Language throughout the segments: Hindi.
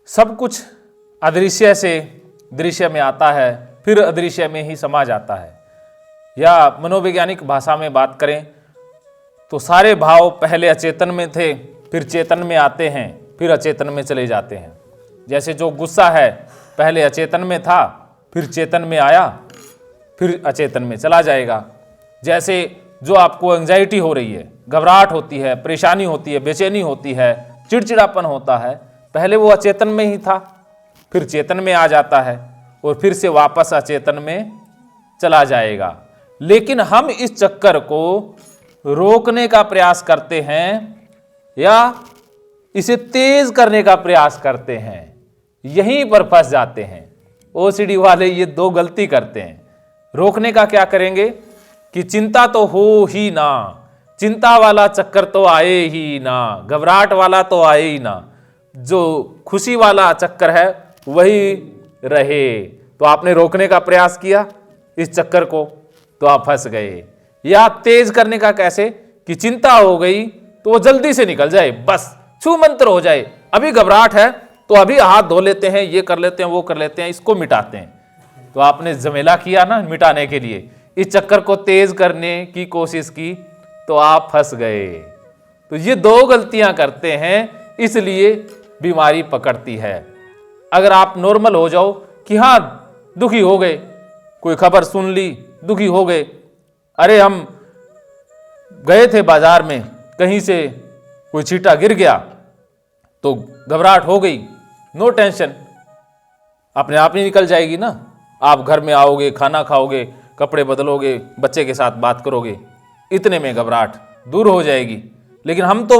सब कुछ अदृश्य से दृश्य में आता है, फिर अदृश्य में ही समा जाता है। या मनोवैज्ञानिक भाषा में बात करें तो सारे भाव पहले अचेतन में थे, फिर चेतन में आते हैं, फिर अचेतन में चले जाते हैं। जैसे जो गुस्सा है पहले अचेतन में था, फिर चेतन में आया, फिर अचेतन में चला जाएगा। जैसे जो आपको एंजाइटी हो रही है, घबराहट होती है, परेशानी होती है, बेचैनी होती है, चिड़चिड़ापन होता है, पहले वो अचेतन में ही था, फिर चेतन में आ जाता है और फिर से वापस अचेतन में चला जाएगा। लेकिन हम इस चक्कर को रोकने का प्रयास करते हैं या इसे तेज करने का प्रयास करते हैं, यहीं पर फंस जाते हैं। ओसीडी वाले ये दो गलती करते हैं। रोकने का क्या करेंगे कि चिंता तो हो ही ना, चिंता वाला चक्कर तो आए ही ना, घबराहट वाला तो आए ही ना, जो खुशी वाला चक्कर है वही रहे। तो आपने रोकने का प्रयास किया इस चक्कर को, तो आप फंस गए। या तेज करने का कैसे कि चिंता हो गई तो वो जल्दी से निकल जाए, बस छू मंत्र हो जाए। अभी घबराहट है तो अभी हाथ धो लेते हैं, ये कर लेते हैं, वो कर लेते हैं, इसको मिटाते हैं। तो आपने झमेला किया ना मिटाने के लिए, इस चक्कर को तेज करने की कोशिश की तो आप फंस गए। तो ये दो गलतियां करते हैं, इसलिए बीमारी पकड़ती है। अगर आप नॉर्मल हो जाओ कि हाँ दुखी हो गए, कोई खबर सुन ली, दुखी हो गए, अरे हम गए थे बाजार में, कहीं से कोई छींटा गिर गया तो घबराहट हो गई, नो टेंशन, अपने आप ही निकल जाएगी ना। आप घर में आओगे, खाना खाओगे, कपड़े बदलोगे, बच्चे के साथ बात करोगे, इतने में घबराहट दूर हो जाएगी। लेकिन हम तो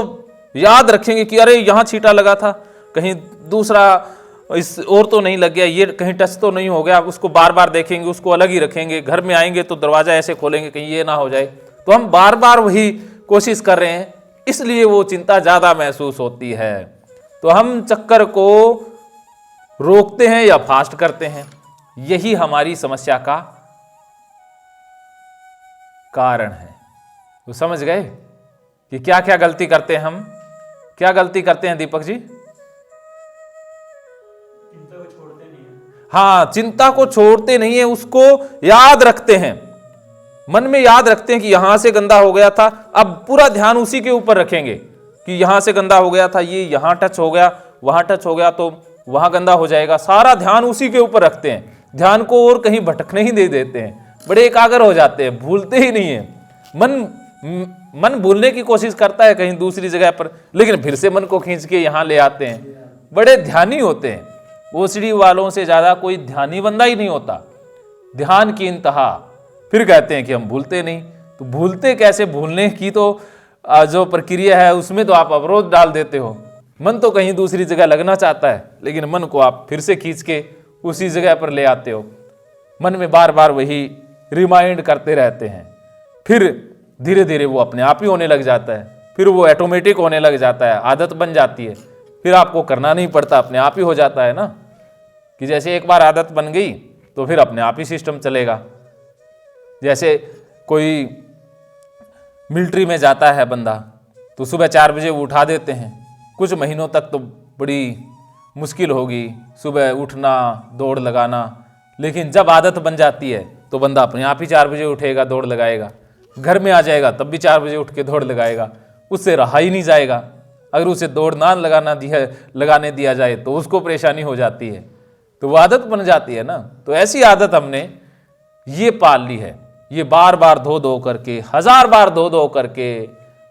याद रखेंगे कि अरे यहाँ छींटा लगा था, कहीं दूसरा इस और तो नहीं लग गया, ये कहीं टच तो नहीं हो गया, उसको बार बार देखेंगे, उसको अलग ही रखेंगे। घर में आएंगे तो दरवाजा ऐसे खोलेंगे कहीं ये ना हो जाए। तो हम बार बार वही कोशिश कर रहे हैं, इसलिए वो चिंता ज्यादा महसूस होती है। तो हम चक्कर को रोकते हैं या फास्ट करते हैं, यही हमारी समस्या का कारण है। तो समझ गए कि क्या क्या गलती करते हैं हम, क्या गलती करते हैं दीपक जी? हाँ, चिंता को छोड़ते नहीं है, उसको याद रखते हैं, मन में याद रखते हैं कि यहां से गंदा हो गया था, अब पूरा ध्यान उसी के ऊपर रखेंगे कि यहां से गंदा हो गया था, ये यहां टच हो गया, वहां टच हो गया तो वहां गंदा हो जाएगा। सारा ध्यान उसी के ऊपर रखते हैं, ध्यान को और कहीं भटकने ही दे देते हैं, बड़े एकाग्र हो जाते हैं, भूलते ही नहीं है। मन भूलने की कोशिश करता है कहीं दूसरी जगह पर, लेकिन फिर से मन को खींच के यहां ले आते हैं, बड़े ध्यानी होते हैं। ओसीडी वालों से ज्यादा कोई ध्यानी बंदा ही नहीं होता, ध्यान की इंतहा। फिर कहते हैं कि हम भूलते नहीं, तो भूलते कैसे? भूलने की तो जो प्रक्रिया है उसमें तो आप अवरोध डाल देते हो। मन तो कहीं दूसरी जगह लगना चाहता है, लेकिन मन को आप फिर से खींच के उसी जगह पर ले आते हो। मन में बार बार वही रिमाइंड करते रहते हैं, फिर धीरे धीरे वो अपने आप ही होने लग जाता है, फिर वो ऑटोमेटिक होने लग जाता है, आदत बन जाती है, फिर आपको करना नहीं पड़ता, अपने आप ही हो जाता है ना। कि जैसे एक बार आदत बन गई तो फिर अपने आप ही सिस्टम चलेगा। जैसे कोई मिलिट्री में जाता है बंदा, तो सुबह 4 बजे वो उठा देते हैं, कुछ महीनों तक तो बड़ी मुश्किल होगी सुबह उठना, दौड़ लगाना, लेकिन जब आदत बन जाती है तो बंदा अपने आप ही 4 बजे उठेगा, दौड़ लगाएगा। घर में आ जाएगा तब भी 4 बजे उठ के दौड़ लगाएगा, उससे रहा ही नहीं जाएगा। अगर उसे दौड़ ना लगाने दिया जाए तो उसको परेशानी हो जाती है, तो वो आदत बन जाती है ना। तो ऐसी आदत हमने ये पाल ली है, ये बार बार धो करके, 1000 बार धो करके,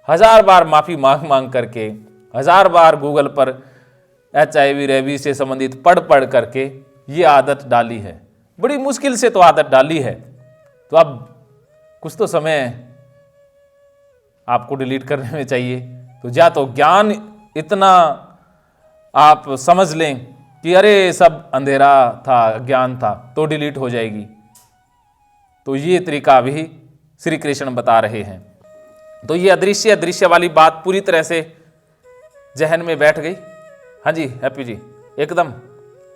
1000 बार माफी मांग करके, 1000 बार गूगल पर HIV रेबीज से संबंधित पढ़ करके ये आदत डाली है। बड़ी मुश्किल से तो आदत डाली है, तो अब कुछ तो समय आपको डिलीट करने में चाहिए। तो या तो ज्ञान इतना आप समझ लें कि अरे सब अंधेरा था, ज्ञान था, तो डिलीट हो जाएगी। तो ये तरीका भी श्री कृष्ण बता रहे हैं। तो ये अदृश्य दृश्य वाली बात पूरी तरह से जहन में बैठ गई। हाँ जी हैप्पी जी, एकदम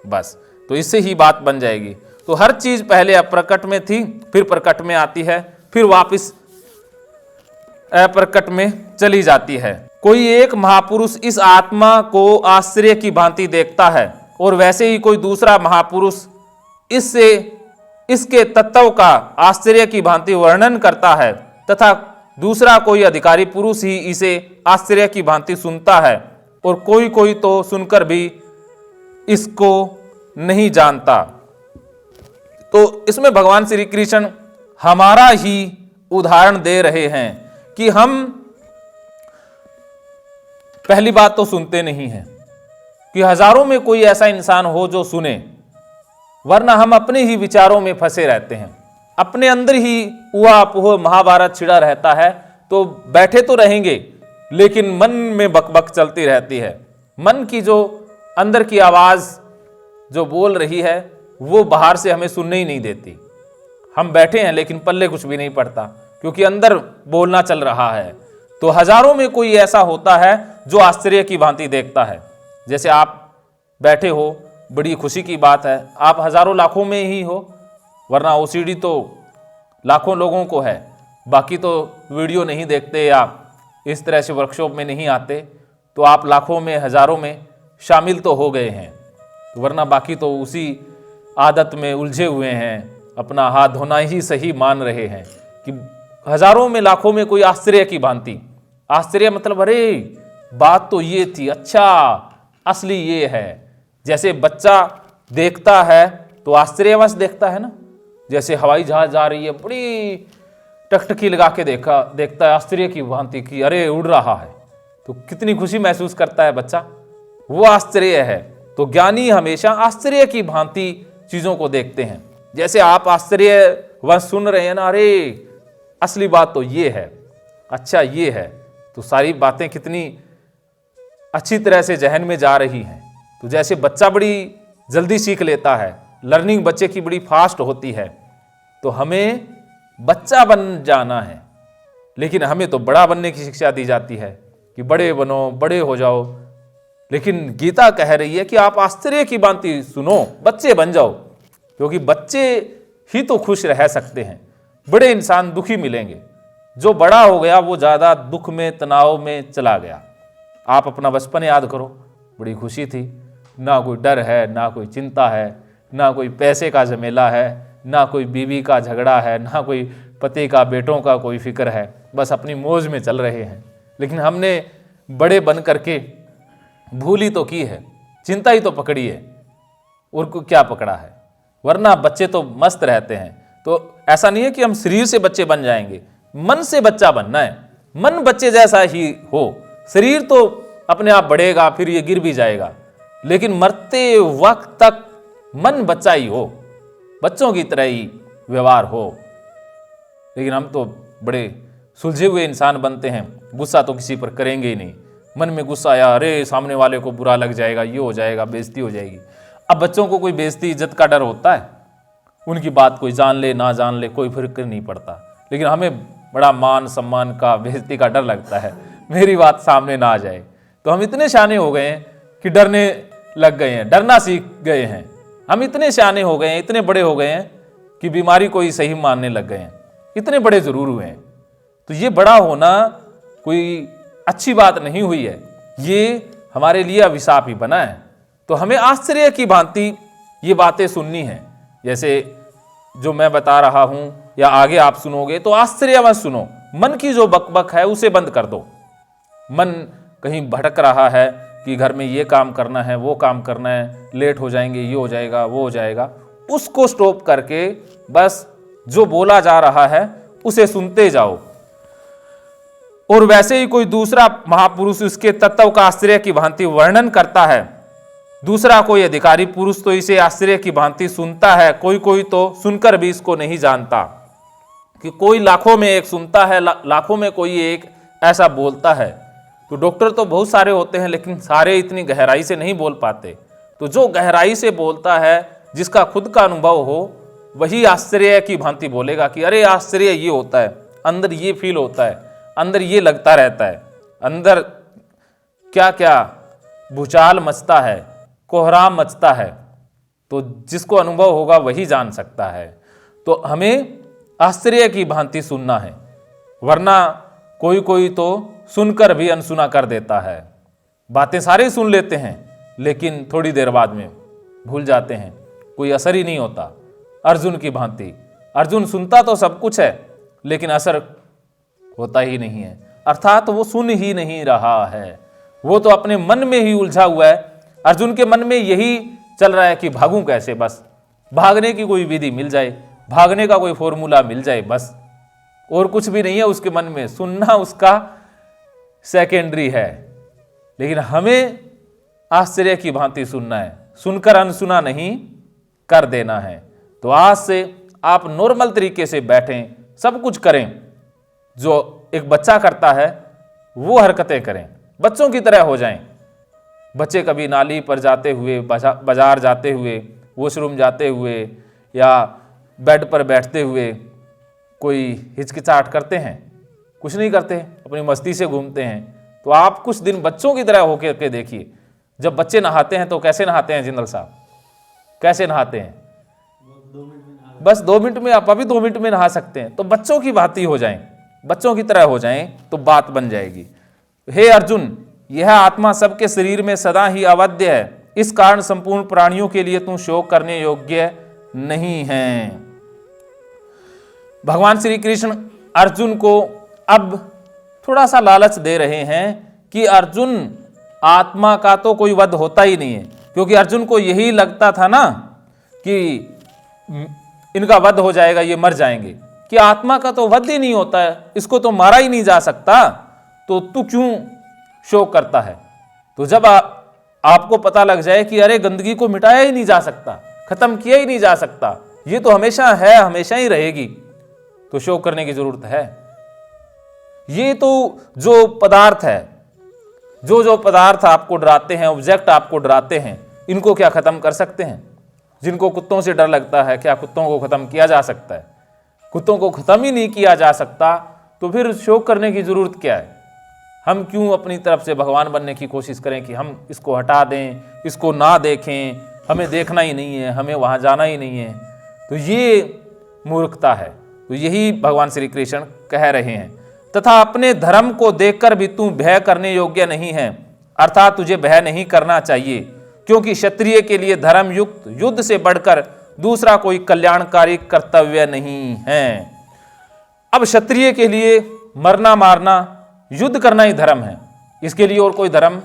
बस, तो इससे ही बात बन जाएगी। तो हर चीज पहले अप्रकट में थी, फिर प्रकट में आती है, फिर वापस अप्रकट में चली जाती है। कोई एक महापुरुष इस आत्मा को आश्चर्य की भांति देखता है और वैसे ही कोई दूसरा महापुरुष इससे इसके तत्व का आश्चर्य की भांति वर्णन करता है तथा दूसरा कोई अधिकारी पुरुष ही इसे आश्चर्य की भांति सुनता है, और कोई कोई तो सुनकर भी इसको नहीं जानता। तो इसमें भगवान श्री कृष्ण हमारा ही उदाहरण दे रहे हैं कि हम पहली बात तो सुनते नहीं हैं कि हजारों में कोई ऐसा इंसान हो जो सुने, वरना हम अपने ही विचारों में फंसे रहते हैं, अपने अंदर ही उहा पुह महाभारत छिड़ा रहता है। तो बैठे तो रहेंगे लेकिन मन में बकबक चलती रहती है। मन की जो अंदर की आवाज जो बोल रही है वो बाहर से हमें सुनने ही नहीं देती। हम बैठे हैं लेकिन पल्ले कुछ भी नहीं पड़ता क्योंकि अंदर बोलना चल रहा है। तो हजारों में कोई ऐसा होता है जो आश्चर्य की भांति देखता है। जैसे आप बैठे हो, बड़ी खुशी की बात है, आप हजारों लाखों में ही हो, वरना ओसीडी तो लाखों लोगों को है, बाकी तो वीडियो नहीं देखते या इस तरह से वर्कशॉप में नहीं आते, तो आप लाखों में हजारों में शामिल तो हो गए हैं, वरना बाकी तो उसी आदत में उलझे हुए हैं, अपना हाथ धोना ही सही मान रहे हैं कि हजारों में लाखों में कोई आश्चर्य की भांति। आश्चर्य मतलब अरे बात तो ये थी, अच्छा असली ये है। जैसे बच्चा देखता है तो आश्चर्यवश देखता है ना, जैसे हवाई जहाज जा रही है, बड़ी टकटकी लगा के देखता है आश्चर्य की भांति कि अरे उड़ रहा है, तो कितनी खुशी महसूस करता है बच्चा, वो आश्चर्य है। तो ज्ञानी हमेशा आश्चर्य की भांति चीजों को देखते हैं। जैसे आप आश्चर्यवश सुन रहे हैं ना, अरे असली बात तो ये है, अच्छा ये है, तो सारी बातें कितनी अच्छी तरह से जहन में जा रही हैं। तो जैसे बच्चा बड़ी जल्दी सीख लेता है, लर्निंग बच्चे की बड़ी फास्ट होती है, तो हमें बच्चा बन जाना है, लेकिन हमें तो बड़ा बनने की शिक्षा दी जाती है कि बड़े बनो, बड़े हो जाओ। लेकिन गीता कह रही है कि आप आश्चर्य की भांति सुनो, बच्चे बन जाओ, क्योंकि बच्चे ही तो खुश रह सकते हैं। बड़े इंसान दुखी मिलेंगे, जो बड़ा हो गया वो ज्यादा दुख में, तनाव में चला गया। आप अपना बचपन याद करो, बड़ी खुशी थी, ना कोई डर है, ना कोई चिंता है, ना कोई पैसे का झमेला है, ना कोई बीवी का झगड़ा है, ना कोई पति का, बेटों का कोई फिक्र है, बस अपनी मौज में चल रहे हैं। लेकिन हमने बड़े बन करके भूल ही तो की है, चिंता ही तो पकड़ी है, और को क्या पकड़ा है, वरना बच्चे तो मस्त रहते हैं। तो ऐसा नहीं है कि हम शरीर से बच्चे बन जाएंगे, मन से बच्चा बनना है, मन बच्चे जैसा ही हो। शरीर तो अपने आप बढ़ेगा, फिर ये गिर भी जाएगा, लेकिन मरते वक्त तक मन बच्चा ही हो, बच्चों की तरह ही व्यवहार हो। लेकिन हम तो बड़े सुलझे हुए इंसान बनते हैं, गुस्सा तो किसी पर करेंगे ही नहीं। मन में गुस्सा आया, अरे सामने वाले को बुरा लग जाएगा, ये हो जाएगा, बेइज्जती हो जाएगी। अब बच्चों को कोई बेइज्जती इज्जत का डर होता है, उनकी बात कोई जान ले ना जान ले कोई फर्क नहीं पड़ता, लेकिन हमें बड़ा मान सम्मान का, बेइज्जती का डर लगता है, मेरी बात सामने ना आ जाए। तो हम इतने शाने हो गए हैं कि डरने लग गए हैं, डरना सीख गए हैं। हम इतने शाने हो गए हैं, इतने बड़े हो गए हैं कि बीमारी को ही सही मानने लग गए हैं, इतने बड़े जरूर हुए हैं। तो ये बड़ा होना कोई अच्छी बात नहीं हुई है, ये हमारे लिए अभिशाप ही बना है। तो हमें आश्चर्य की भांति ये बातें सुननी है। जैसे जो मैं बता रहा हूं या आगे आप सुनोगे तो आश्चर्य मत सुनो, मन की जो बकबक है उसे बंद कर दो। मन कहीं भटक रहा है कि घर में ये काम करना है, वो काम करना है, लेट हो जाएंगे, ये हो जाएगा, वो हो जाएगा, उसको स्टॉप करके बस जो बोला जा रहा है उसे सुनते जाओ। और वैसे ही कोई दूसरा महापुरुष उसके तत्व का आश्चर्य की भांति वर्णन करता है, दूसरा कोई अधिकारी पुरुष तो इसे आश्चर्य की भांति सुनता है, कोई कोई तो सुनकर भी इसको नहीं जानता। कि कोई लाखों में एक सुनता है, लाखों में कोई एक ऐसा बोलता है। तो डॉक्टर तो बहुत सारे होते हैं, लेकिन सारे इतनी गहराई से नहीं बोल पाते। तो जो गहराई से बोलता है, जिसका खुद का अनुभव हो, वही आश्चर्य की भांति बोलेगा कि अरे आश्चर्य ये होता है, अंदर ये फील होता है, अंदर ये लगता रहता है, अंदर क्या क्या भूचाल मचता है, कोहराम मचता है। तो जिसको अनुभव होगा वही जान सकता है। तो हमें आश्चर्य की भांति सुनना है, वरना कोई कोई तो सुनकर भी अनसुना कर देता है। बातें सारे सुन लेते हैं, लेकिन थोड़ी देर बाद में भूल जाते हैं, कोई असर ही नहीं होता। अर्जुन की भांति अर्जुन सुनता तो सब कुछ है लेकिन असर होता ही नहीं है, अर्थात वो सुन ही नहीं रहा है, वो तो अपने मन में ही उलझा हुआ है। अर्जुन के मन में यही चल रहा है कि भागूं कैसे, बस भागने की कोई विधि मिल जाए, भागने का कोई फॉर्मूला मिल जाए, बस और कुछ भी नहीं है उसके मन में। सुनना उसका सेकेंडरी है, लेकिन हमें आश्चर्य की भांति सुनना है, सुनकर अनसुना नहीं कर देना है। तो आज से आप नॉर्मल तरीके से बैठें, सब कुछ करें जो एक बच्चा करता है, वो हरकतें करें, बच्चों की तरह हो जाएं। बच्चे कभी नाली पर जाते हुए, बाजार जाते हुए, वॉशरूम जाते हुए या बेड पर बैठते हुए कोई हिचकिचाहट करते हैं? कुछ नहीं करते, अपनी मस्ती से घूमते हैं। तो आप कुछ दिन बच्चों की तरह होकर के देखिए। जब बच्चे नहाते हैं तो कैसे नहाते हैं जिंदल साहब, कैसे नहाते हैं? बस 2 मिनट में, आप अभी 2 मिनट में नहा सकते हैं। तो बच्चों की भांति हो जाएं, बच्चों की तरह हो जाएं तो बात बन जाएगी। हे अर्जुन, यह आत्मा सबके शरीर में सदा ही अवध्य है, इस कारण संपूर्ण प्राणियों के लिए तू शोक करने योग्य नहीं है। भगवान श्री कृष्ण अर्जुन को अब थोड़ा सा लालच दे रहे हैं कि अर्जुन, आत्मा का तो कोई वध होता ही नहीं है, क्योंकि अर्जुन को यही लगता था ना कि इनका वध हो जाएगा, ये मर जाएंगे, कि आत्मा का तो वध ही नहीं होता है, इसको तो मारा ही नहीं जा सकता, तो तू क्यों शोक करता है? तो जब आपको पता लग जाए कि अरे गंदगी को मिटाया ही नहीं जा सकता, खत्म किया ही नहीं जा सकता, ये तो हमेशा है, हमेशा ही रहेगी, तो शोक करने की जरूरत है। ये तो जो पदार्थ है, जो पदार्थ आपको डराते हैं, ऑब्जेक्ट आपको डराते हैं, इनको क्या खत्म कर सकते हैं? जिनको कुत्तों से डर लगता है, क्या कुत्तों को खत्म किया जा सकता है? कुत्तों को खत्म ही नहीं किया जा सकता, तो फिर शोक करने की जरूरत क्या है? हम क्यों अपनी तरफ से भगवान बनने की कोशिश करें कि हम इसको हटा दें, इसको ना देखें, हमें देखना ही नहीं है, हमें वहां जाना ही नहीं है? तो ये मूर्खता है। तो यही भगवान श्री कृष्ण कह रहे हैं। तथा अपने धर्म को देखकर भी तू भय करने योग्य नहीं है, अर्थात तुझे भय नहीं करना चाहिए, क्योंकि क्षत्रिय के लिए धर्म युक्त युद्ध से बढ़कर दूसरा कोई कल्याणकारी कर्तव्य नहीं है। अब क्षत्रिय के लिए मरना मारना, युद्ध करना ही धर्म है, इसके लिए और कोई धर्म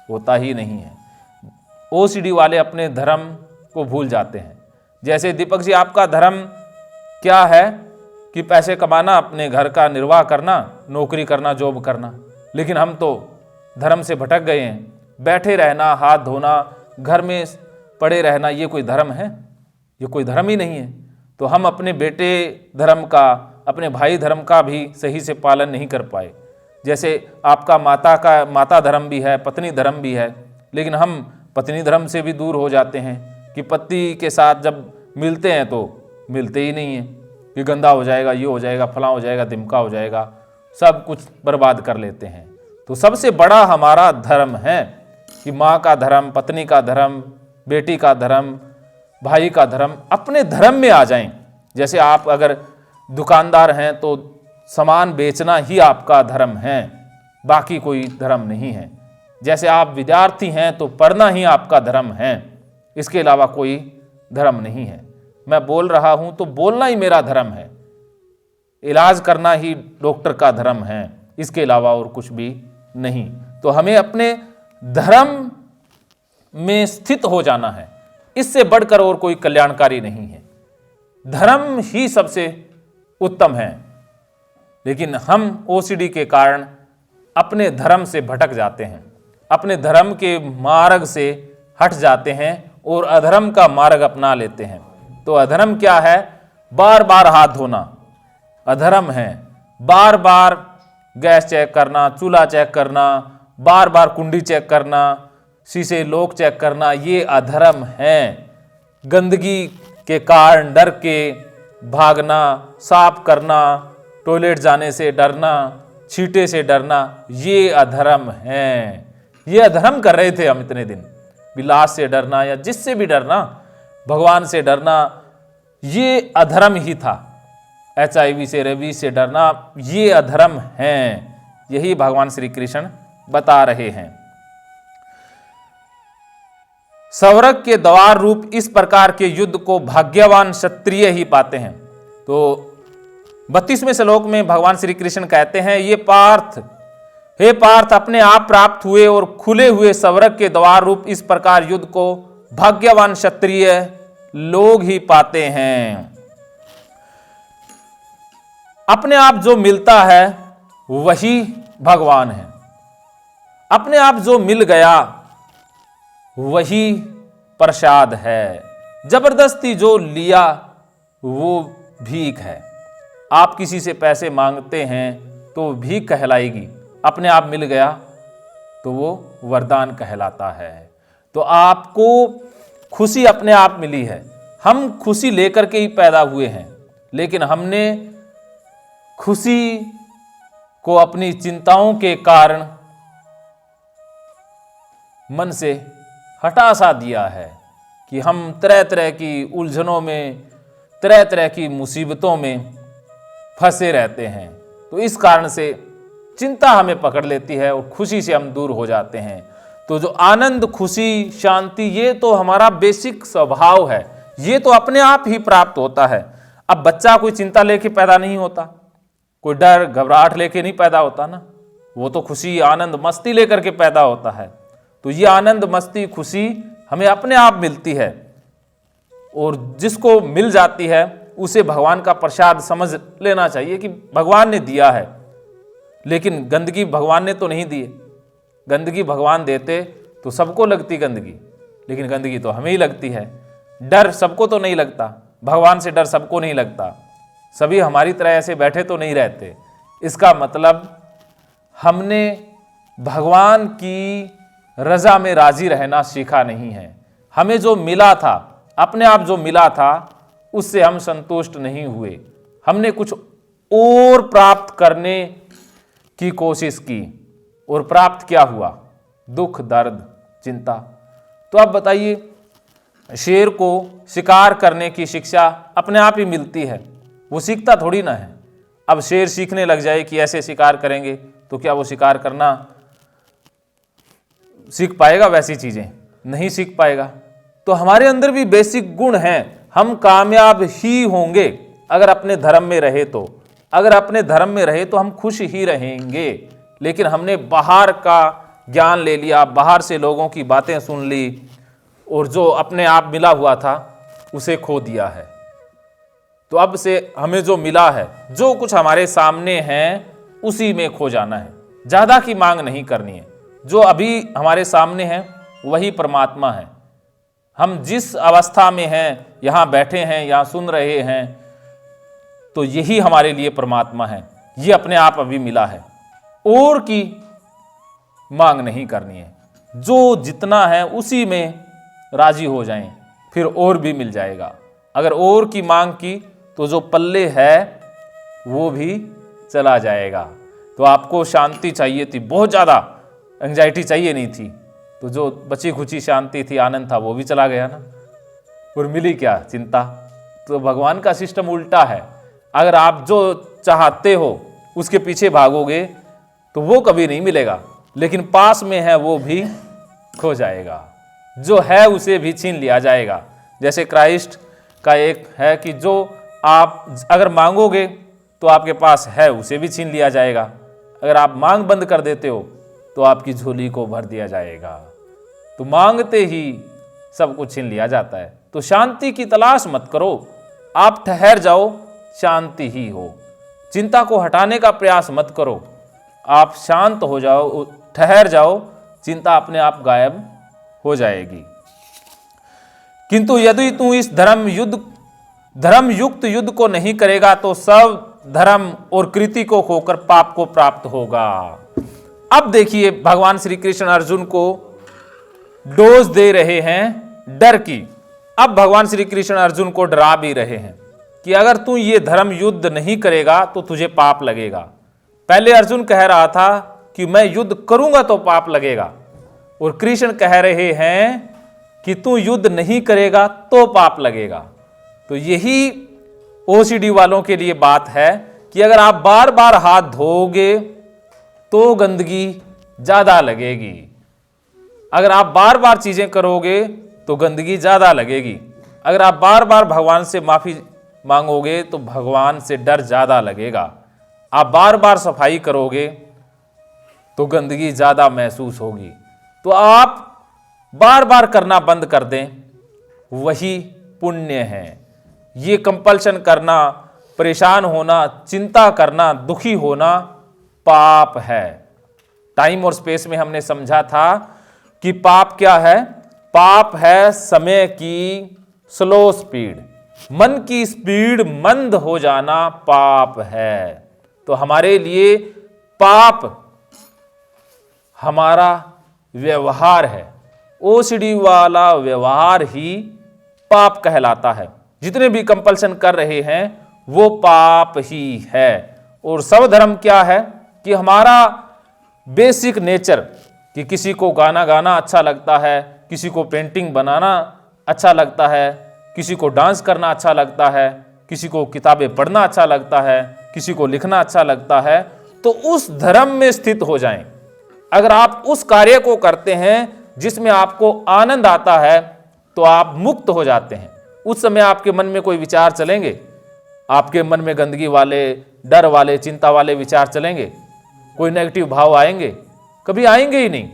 होता ही नहीं है। ओसीडी वाले अपने धर्म को भूल जाते हैं। जैसे दीपक जी, आपका धर्म क्या है कि पैसे कमाना, अपने घर का निर्वाह करना, नौकरी करना, जॉब करना, लेकिन हम तो धर्म से भटक गए हैं। बैठे रहना, हाथ धोना, घर में पड़े रहना, ये कोई धर्म है? ये कोई धर्म ही नहीं है। तो हम अपने बेटे धर्म का, अपने भाई धर्म का भी सही से पालन नहीं कर पाए। जैसे आपका माता धर्म भी है, पत्नी धर्म भी है, लेकिन हम पत्नी धर्म से भी दूर हो जाते हैं कि पति के साथ जब मिलते हैं तो मिलते ही नहीं हैं, कि गंदा हो जाएगा, ये हो जाएगा, फलां हो जाएगा, दिमका हो जाएगा, सब कुछ बर्बाद कर लेते हैं। तो सबसे बड़ा हमारा धर्म है कि माँ का धर्म, पत्नी का धर्म, बेटी का धर्म, भाई का धर्म, अपने धर्म में आ जाएं। जैसे आप अगर दुकानदार हैं तो सामान बेचना ही आपका धर्म है, बाकी कोई धर्म नहीं है। जैसे आप विद्यार्थी हैं तो पढ़ना ही आपका धर्म है, इसके अलावा कोई धर्म नहीं है। मैं बोल रहा हूं तो बोलना ही मेरा धर्म है, इलाज करना ही डॉक्टर का धर्म है, इसके अलावा और कुछ भी नहीं। तो हमें अपने धर्म में स्थित हो जाना है, इससे बढ़कर और कोई कल्याणकारी नहीं है। धर्म ही सबसे उत्तम है, लेकिन हम ओसीडी के कारण अपने धर्म से भटक जाते हैं, अपने धर्म के मार्ग से हट जाते हैं और अधर्म का मार्ग अपना लेते हैं। तो अधर्म क्या है? बार बार हाथ धोना अधर्म है, बार बार गैस चेक करना, चूल्हा चेक करना, बार बार कुंडी चेक करना, शीशे लोग चेक करना, ये अधर्म है। गंदगी के कारण डर के भागना, साफ करना, टॉयलेट जाने से डरना, छींटे से डरना, ये अधर्म है। ये अधर्म कर रहे थे हम इतने दिन, विलास से डरना या जिससे भी डरना, भगवान से डरना, ये अधर्म ही था। HIV से, रेबीज से डरना, ये अधर्म है। यही भगवान श्री कृष्ण बता रहे हैं। स्वर्ग के द्वार रूप इस प्रकार के युद्ध को भाग्यवान क्षत्रिय ही पाते हैं। तो 32वें श्लोक में भगवान श्री कृष्ण कहते हैं, हे पार्थ, अपने आप प्राप्त हुए और खुले हुए स्वर्ग के द्वार रूप इस प्रकार युद्ध को भाग्यवान क्षत्रिय लोग ही पाते हैं। अपने आप जो मिलता है वही भगवान है। अपने आप जो मिल गया वही प्रसाद है। जबरदस्ती जो लिया वो भीख है। आप किसी से पैसे मांगते हैं तो भीख कहलाएगी, अपने आप मिल गया तो वो वरदान कहलाता है। तो आपको खुशी अपने आप मिली है। हम खुशी लेकर के ही पैदा हुए हैं, लेकिन हमने खुशी को अपनी चिंताओं के कारण मन से हटा सा दिया है कि हम तरह तरह की उलझनों में, तरह तरह की मुसीबतों में फंसे रहते हैं। तो इस कारण से चिंता हमें पकड़ लेती है और खुशी से हम दूर हो जाते हैं। तो जो आनंद, खुशी, शांति, ये तो हमारा बेसिक स्वभाव है, ये तो अपने आप ही प्राप्त होता है। अब बच्चा कोई चिंता लेके पैदा नहीं होता, कोई डर घबराहट लेके नहीं पैदा होता ना, वो तो खुशी, आनंद, मस्ती लेकर के पैदा होता है। तो ये आनंद, मस्ती, खुशी हमें अपने आप मिलती है, और जिसको मिल जाती है उसे भगवान का प्रसाद समझ लेना चाहिए कि भगवान ने दिया है। लेकिन गंदगी भगवान ने तो नहीं दी है। गंदगी भगवान देते तो सबको लगती गंदगी, लेकिन गंदगी तो हमें ही लगती है। डर सबको तो नहीं लगता, भगवान से डर सबको नहीं लगता। सभी हमारी तरह ऐसे बैठे तो नहीं रहते। इसका मतलब हमने भगवान की रजा में राजी रहना सीखा नहीं है। हमें जो मिला था, अपने आप जो मिला था, उससे हम संतुष्ट नहीं हुए। हमने कुछ और प्राप्त करने की कोशिश की, और प्राप्त क्या हुआ? दुख, दर्द, चिंता। तो अब बताइए, शेर को शिकार करने की शिक्षा अपने आप ही मिलती है, वो सीखता थोड़ी ना है। अब शेर सीखने लग जाए कि ऐसे शिकार करेंगे तो क्या वो शिकार करना सीख पाएगा? वैसी चीजें नहीं सीख पाएगा। तो हमारे अंदर भी बेसिक गुण हैं। हम कामयाब ही होंगे अगर अपने धर्म में रहे तो। अगर अपने धर्म में रहे तो हम खुश ही रहेंगे। लेकिन हमने बाहर का ज्ञान ले लिया, बाहर से लोगों की बातें सुन ली, और जो अपने आप मिला हुआ था उसे खो दिया है। तो अब से हमें जो मिला है, जो कुछ हमारे सामने है, उसी में खो जाना है। ज्यादा की मांग नहीं करनी है। जो अभी हमारे सामने है वही परमात्मा है। हम जिस अवस्था में हैं, यहां बैठे हैं, यहां सुन रहे हैं, तो यही हमारे लिए परमात्मा है। ये अपने आप अभी मिला है, और की मांग नहीं करनी है। जो जितना है उसी में राजी हो जाएं, फिर और भी मिल जाएगा। अगर और की मांग की तो जो पल्ले है वो भी चला जाएगा। तो आपको शांति चाहिए थी, बहुत ज़्यादा एंग्जाइटी चाहिए नहीं थी, तो जो बची खुची शांति थी, आनंद था, वो भी चला गया ना। और मिली क्या? चिंता। तो भगवान का सिस्टम उल्टा है। अगर आप जो चाहते हो उसके पीछे भागोगे तो वो कभी नहीं मिलेगा, लेकिन पास में है वो भी खो जाएगा। जो है उसे भी छीन लिया जाएगा। जैसे क्राइस्ट का एक है कि जो आप अगर मांगोगे तो आपके पास है, उसे भी छीन लिया जाएगा। अगर आप मांग बंद कर देते हो तो आपकी झोली को भर दिया जाएगा। तो मांगते ही सब कुछ छीन लिया जाता है। तो शांति की तलाश मत करो, आप ठहर जाओ, शांति ही हो। चिंता को हटाने का प्रयास मत करो, आप शांत हो जाओ, ठहर जाओ, चिंता अपने आप गायब हो जाएगी। किंतु यदि तू इस धर्म युक्त युद्ध को नहीं करेगा तो सब धर्म और कृति को खोकर पाप को प्राप्त होगा। अब देखिए, भगवान श्री कृष्ण अर्जुन को डोज दे रहे हैं डर की। अब भगवान श्री कृष्ण अर्जुन को डरा भी रहे हैं कि अगर तू ये धर्म युद्ध नहीं करेगा तो तुझे पाप लगेगा। पहले अर्जुन कह रहा था कि मैं युद्ध करूंगा तो पाप लगेगा, और कृष्ण कह रहे हैं कि तू युद्ध नहीं करेगा तो पाप लगेगा। तो यही ओसीडी वालों के लिए बात है कि अगर आप बार बार हाथ धोओगे तो गंदगी ज्यादा लगेगी। अगर आप बार बार चीजें करोगे तो गंदगी ज़्यादा लगेगी। अगर आप बार बार भगवान से माफ़ी मांगोगे तो भगवान से डर ज़्यादा लगेगा। आप बार बार सफाई करोगे तो गंदगी ज़्यादा महसूस होगी। तो आप बार बार करना बंद कर दें, वही पुण्य है। ये कंपल्शन करना, परेशान होना, चिंता करना, दुखी होना पाप है। टाइम और स्पेस में हमने समझा था कि पाप क्या है? पाप है समय की स्लो स्पीड, मन की स्पीड मंद हो जाना पाप है। तो हमारे लिए पाप हमारा व्यवहार है, ओसीडी वाला व्यवहार ही पाप कहलाता है। जितने भी कंपल्शन कर रहे हैं वो पाप ही है। और सब धर्म क्या है कि हमारा बेसिक नेचर, कि किसी को गाना गाना अच्छा लगता है, किसी को पेंटिंग बनाना अच्छा लगता है, किसी को डांस करना अच्छा लगता है, किसी को किताबें पढ़ना अच्छा लगता है, किसी को लिखना अच्छा लगता है, तो उस धर्म में स्थित हो जाएं। अगर आप उस कार्य को करते हैं जिसमें आपको आनंद आता है तो आप मुक्त हो जाते हैं। उस समय आपके मन में कोई विचार चलेंगे? आपके मन में गंदगी वाले, डर वाले, चिंता वाले विचार चलेंगे? कोई नेगेटिव भाव आएंगे? कभी आएंगे ही नहीं।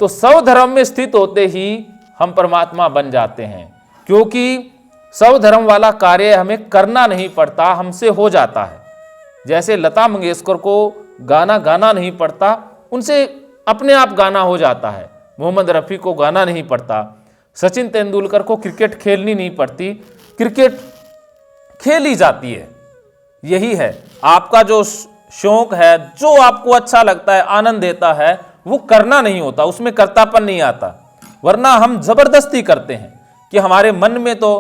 तो सब धर्म में स्थित होते ही हम परमात्मा बन जाते हैं, क्योंकि सब धर्म वाला कार्य हमें करना नहीं पड़ता, हमसे हो जाता है। जैसे लता मंगेशकर को गाना गाना नहीं पड़ता, उनसे अपने आप गाना हो जाता है। मोहम्मद रफ़ी को गाना नहीं पड़ता, सचिन तेंदुलकर को क्रिकेट खेलनी नहीं पड़ती, क्रिकेट खेली जाती है। यही है, आपका जो शौक है, जो आपको अच्छा लगता है, आनंद देता है, वो करना नहीं होता, उसमें कर्तापन नहीं आता। वरना हम जबरदस्ती करते हैं कि हमारे मन में तो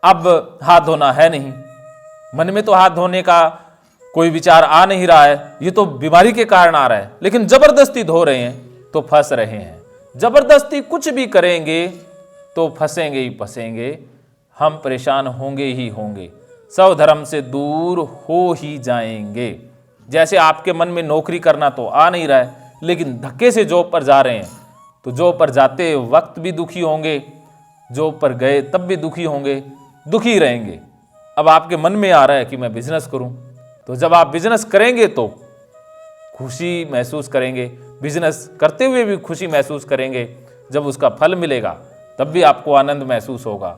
अब हाथ धोना है नहीं, मन में तो हाथ धोने का कोई विचार आ नहीं रहा है, ये तो बीमारी के कारण आ रहा है, लेकिन जबरदस्ती धो रहे हैं तो फंस रहे हैं। जबरदस्ती कुछ भी करेंगे तो फंसेंगे ही फंसेंगे, हम परेशान होंगे ही होंगे, सब धर्म से दूर हो ही जाएंगे। जैसे आपके मन में नौकरी करना तो आ नहीं रहा है, लेकिन धक्के से जॉब पर जा रहे हैं, तो जॉब पर जाते वक्त भी दुखी होंगे, जॉब पर गए तब भी दुखी होंगे, दुखी रहेंगे। अब आपके मन में आ रहा है कि मैं बिजनेस करूं, तो जब आप बिजनेस करेंगे तो खुशी महसूस करेंगे, बिजनेस करते हुए भी खुशी महसूस करेंगे, जब उसका फल मिलेगा तब भी आपको आनंद महसूस होगा।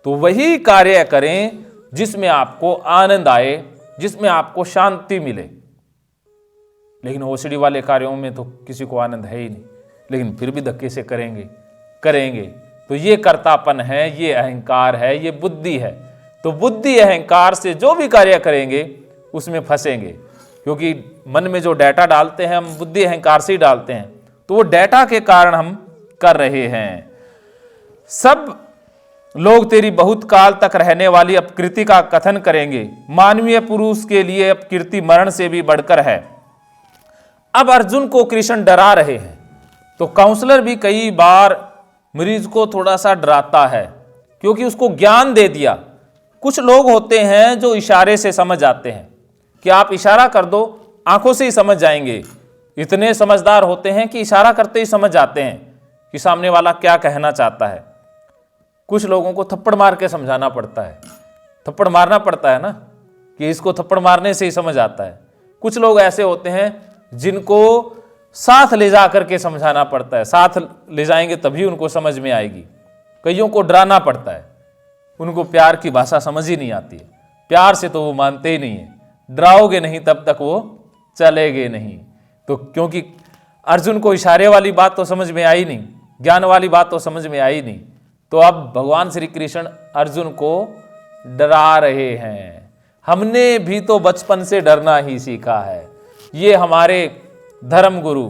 तो वही कार्य करें जिसमें आपको आनंद आए, जिसमें आपको शांति मिले। लेकिन ओसीडी वाले कार्यों में तो किसी को आनंद है ही नहीं, लेकिन फिर भी धक्के से करेंगे। तो ये कर्तापन है, ये अहंकार है, ये बुद्धि है। तो बुद्धि अहंकार से जो भी कार्य करेंगे उसमें फंसेंगे, क्योंकि मन में जो डाटा डालते हैं हम बुद्धि अहंकार से ही डालते हैं, तो वो डाटा के कारण हम कर रहे हैं। सब लोग तेरी बहुत काल तक रहने वाली अपकीर्ति का कथन करेंगे, मानवीय पुरुष के लिए अपकीर्ति मरण से भी बढ़कर है। अब अर्जुन को कृष्ण डरा रहे हैं, तो काउंसलर भी कई बार मरीज को थोड़ा सा डराता है, क्योंकि उसको ज्ञान दे दिया। कुछ लोग होते हैं जो इशारे से समझ जाते हैं कि आप इशारा कर दो, आंखों से ही समझ जाएंगे। इतने समझदार होते हैं कि इशारा करते ही समझ जाते हैं कि सामने वाला क्या कहना चाहता है। कुछ लोगों को थप्पड़ मार के समझाना पड़ता है, थप्पड़ मारना पड़ता है ना, कि इसको थप्पड़ मारने से ही समझ आता है। कुछ लोग ऐसे होते हैं जिनको साथ ले जा करके समझाना पड़ता है, साथ ले जाएंगे तभी उनको समझ में आएगी। कईयों को डराना पड़ता है, उनको प्यार की भाषा समझ ही नहीं आती है, प्यार से तो वो मानते ही नहीं है। डराओगे नहीं तब तक वो चलेगे नहीं। तो क्योंकि अर्जुन को इशारे वाली बात तो समझ में आई नहीं, ज्ञान वाली बात तो समझ में आई नहीं, तो अब भगवान श्री कृष्ण अर्जुन को डरा रहे हैं। हमने भी तो बचपन से डरना ही सीखा है, ये हमारे धर्म गुरु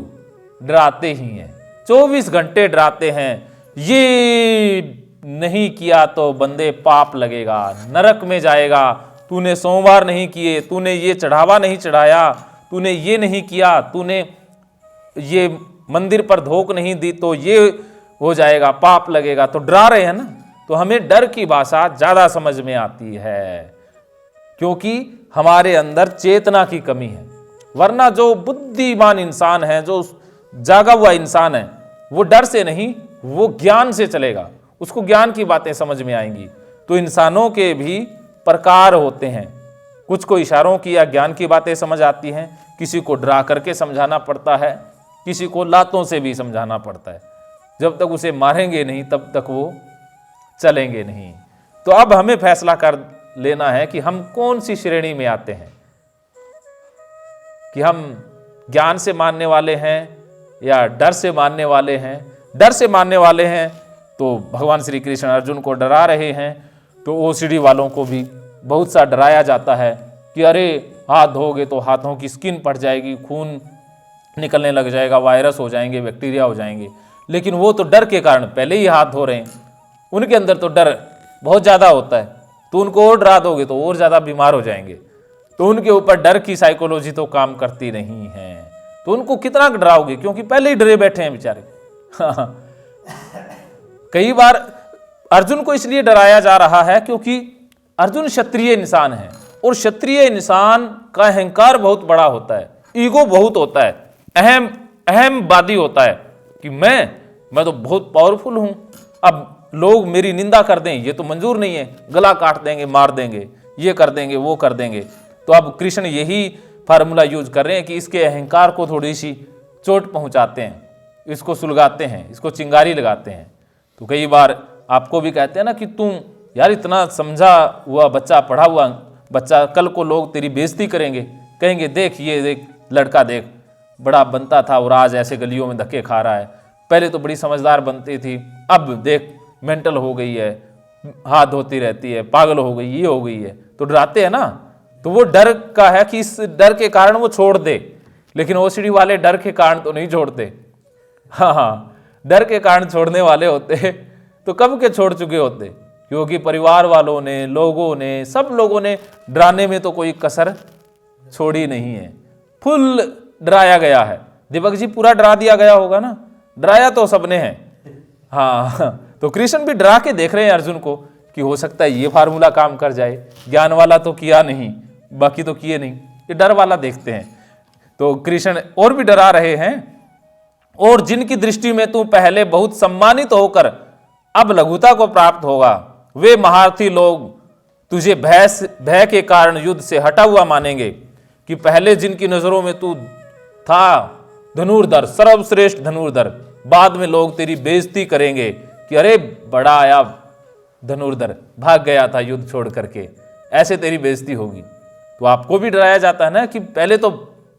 डराते ही हैं, 24 घंटे डराते हैं। ये नहीं किया तो बंदे पाप लगेगा, नरक में जाएगा, तूने सोमवार नहीं किए, तूने ये चढ़ावा नहीं चढ़ाया, तूने ये नहीं किया, तूने ये मंदिर पर धोख नहीं दी तो ये हो जाएगा, पाप लगेगा। तो डरा रहे हैं ना। तो हमें डर की भाषा ज्यादा समझ में आती है, क्योंकि हमारे अंदर चेतना की कमी है। वरना जो बुद्धिमान इंसान है, जो जागा हुआ इंसान है, वो डर से नहीं, वो ज्ञान से चलेगा, उसको ज्ञान की बातें समझ में आएंगी। तो इंसानों के भी प्रकार होते हैं, कुछ को इशारों की या ज्ञान की बातें समझ आती हैं, किसी को डरा करके समझाना पड़ता है, किसी को लातों से भी समझाना पड़ता है। जब तक उसे मारेंगे नहीं तब तक वो चलेंगे नहीं। तो अब हमें फैसला कर लेना है कि हम कौन सी श्रेणी में आते हैं, कि हम ज्ञान से मानने वाले हैं या डर से मानने वाले हैं। डर से मानने वाले हैं तो भगवान श्री कृष्ण अर्जुन को डरा रहे हैं, तो ओसीडी वालों को भी बहुत सा डराया जाता है कि अरे हाथ धोगे तो हाथों की स्किन पड़ जाएगी, खून निकलने लग जाएगा, वायरस हो जाएंगे, बैक्टीरिया हो जाएंगे। लेकिन वो तो डर के कारण पहले ही हाथ धो रहे हैं, उनके अंदर तो डर बहुत ज़्यादा होता है, तो उनको और डरा दोगे तो और ज़्यादा बीमार हो जाएंगे। तो उनके ऊपर डर की साइकोलॉजी तो काम करती नहीं है, तो उनको कितना डराओगे, क्योंकि पहले ही डरे बैठे हैं बेचारे। कई बार अर्जुन को इसलिए डराया जा रहा है क्योंकि अर्जुन क्षत्रिय इंसान है, और क्षत्रिय इंसान का अहंकार बहुत बड़ा होता है, ईगो बहुत होता है, अहमवादी होता है कि मैं तो बहुत पावरफुल हूं, अब लोग मेरी निंदा कर दें ये तो मंजूर नहीं है, गला काट देंगे, मार देंगे, ये कर देंगे, वो कर देंगे। तो अब कृष्ण यही फार्मूला यूज कर रहे हैं कि इसके अहंकार को थोड़ी सी चोट पहुंचाते हैं, इसको सुलगाते हैं, इसको चिंगारी लगाते हैं। तो कई बार आपको भी कहते हैं ना कि तुम यार इतना समझा हुआ बच्चा, पढ़ा हुआ बच्चा, कल को लोग तेरी बेइज्जती करेंगे, कहेंगे देख ये देख लड़का देख बड़ा बनता था और आज ऐसे गलियों में धक्के खा रहा है, पहले तो बड़ी समझदार बनती थी, अब देख मेंटल हो गई है, हाथ धोती रहती है, पागल हो गई, ये हो गई है। तो डराते हैं ना, तो वो डर का है कि इस डर के कारण वो छोड़ दे। लेकिन ओसीडी वाले डर के कारण तो नहीं छोड़ते। हाँ, डर के कारण छोड़ने वाले होते तो कब के छोड़ चुके होते, क्योंकि परिवार वालों ने, लोगों ने, सब लोगों ने डराने में तो कोई कसर छोड़ी नहीं है, फुल डराया गया है। दीपक जी पूरा डरा दिया गया होगा ना, डराया तो सबने है। हाँ, तो कृष्ण भी डरा के देख रहे हैं अर्जुन को कि हो सकता है ये फार्मूला काम कर जाए, ज्ञान वाला तो किया नहीं, बाकी तो किए नहीं, ये डर वाला देखते हैं। तो कृष्ण और भी डरा रहे हैं, और जिनकी दृष्टि में तू पहले बहुत सम्मानित होकर अब लघुता को प्राप्त होगा, वे महारथी लोग तुझे भय के कारण युद्ध से हटा हुआ मानेंगे। कि पहले जिनकी नजरों में तू था धनुर्धर, सर्वश्रेष्ठ धनुर्धर, बाद में लोग तेरी बेइज्जती करेंगे कि अरे बड़ा आया धनुर्धर, भाग गया था युद्ध छोड़ करके, ऐसे तेरी बेइज्जती होगी। तो आपको भी डराया जाता है ना कि पहले तो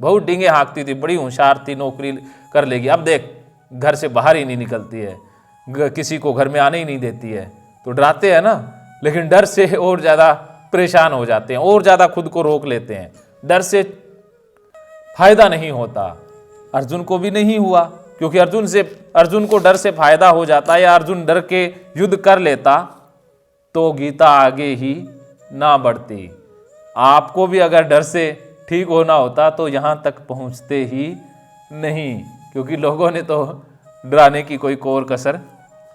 बहुत डींगे हाँकती थी, बड़ी होशियार थी, नौकरी कर लेगी, अब देख घर से बाहर ही नहीं निकलती है, किसी को घर में आने ही नहीं देती है। तो डराते हैं ना, लेकिन डर से और ज़्यादा परेशान हो जाते हैं, और ज़्यादा खुद को रोक लेते हैं। डर से फायदा नहीं होता, अर्जुन को भी नहीं हुआ, क्योंकि अर्जुन को डर से फायदा हो जाता, या अर्जुन डर के युद्ध कर लेता तो गीता आगे ही ना बढ़ती। आपको भी अगर डर से ठीक होना होता तो यहां तक पहुंचते ही नहीं, क्योंकि लोगों ने तो डराने की कोई कोर कसर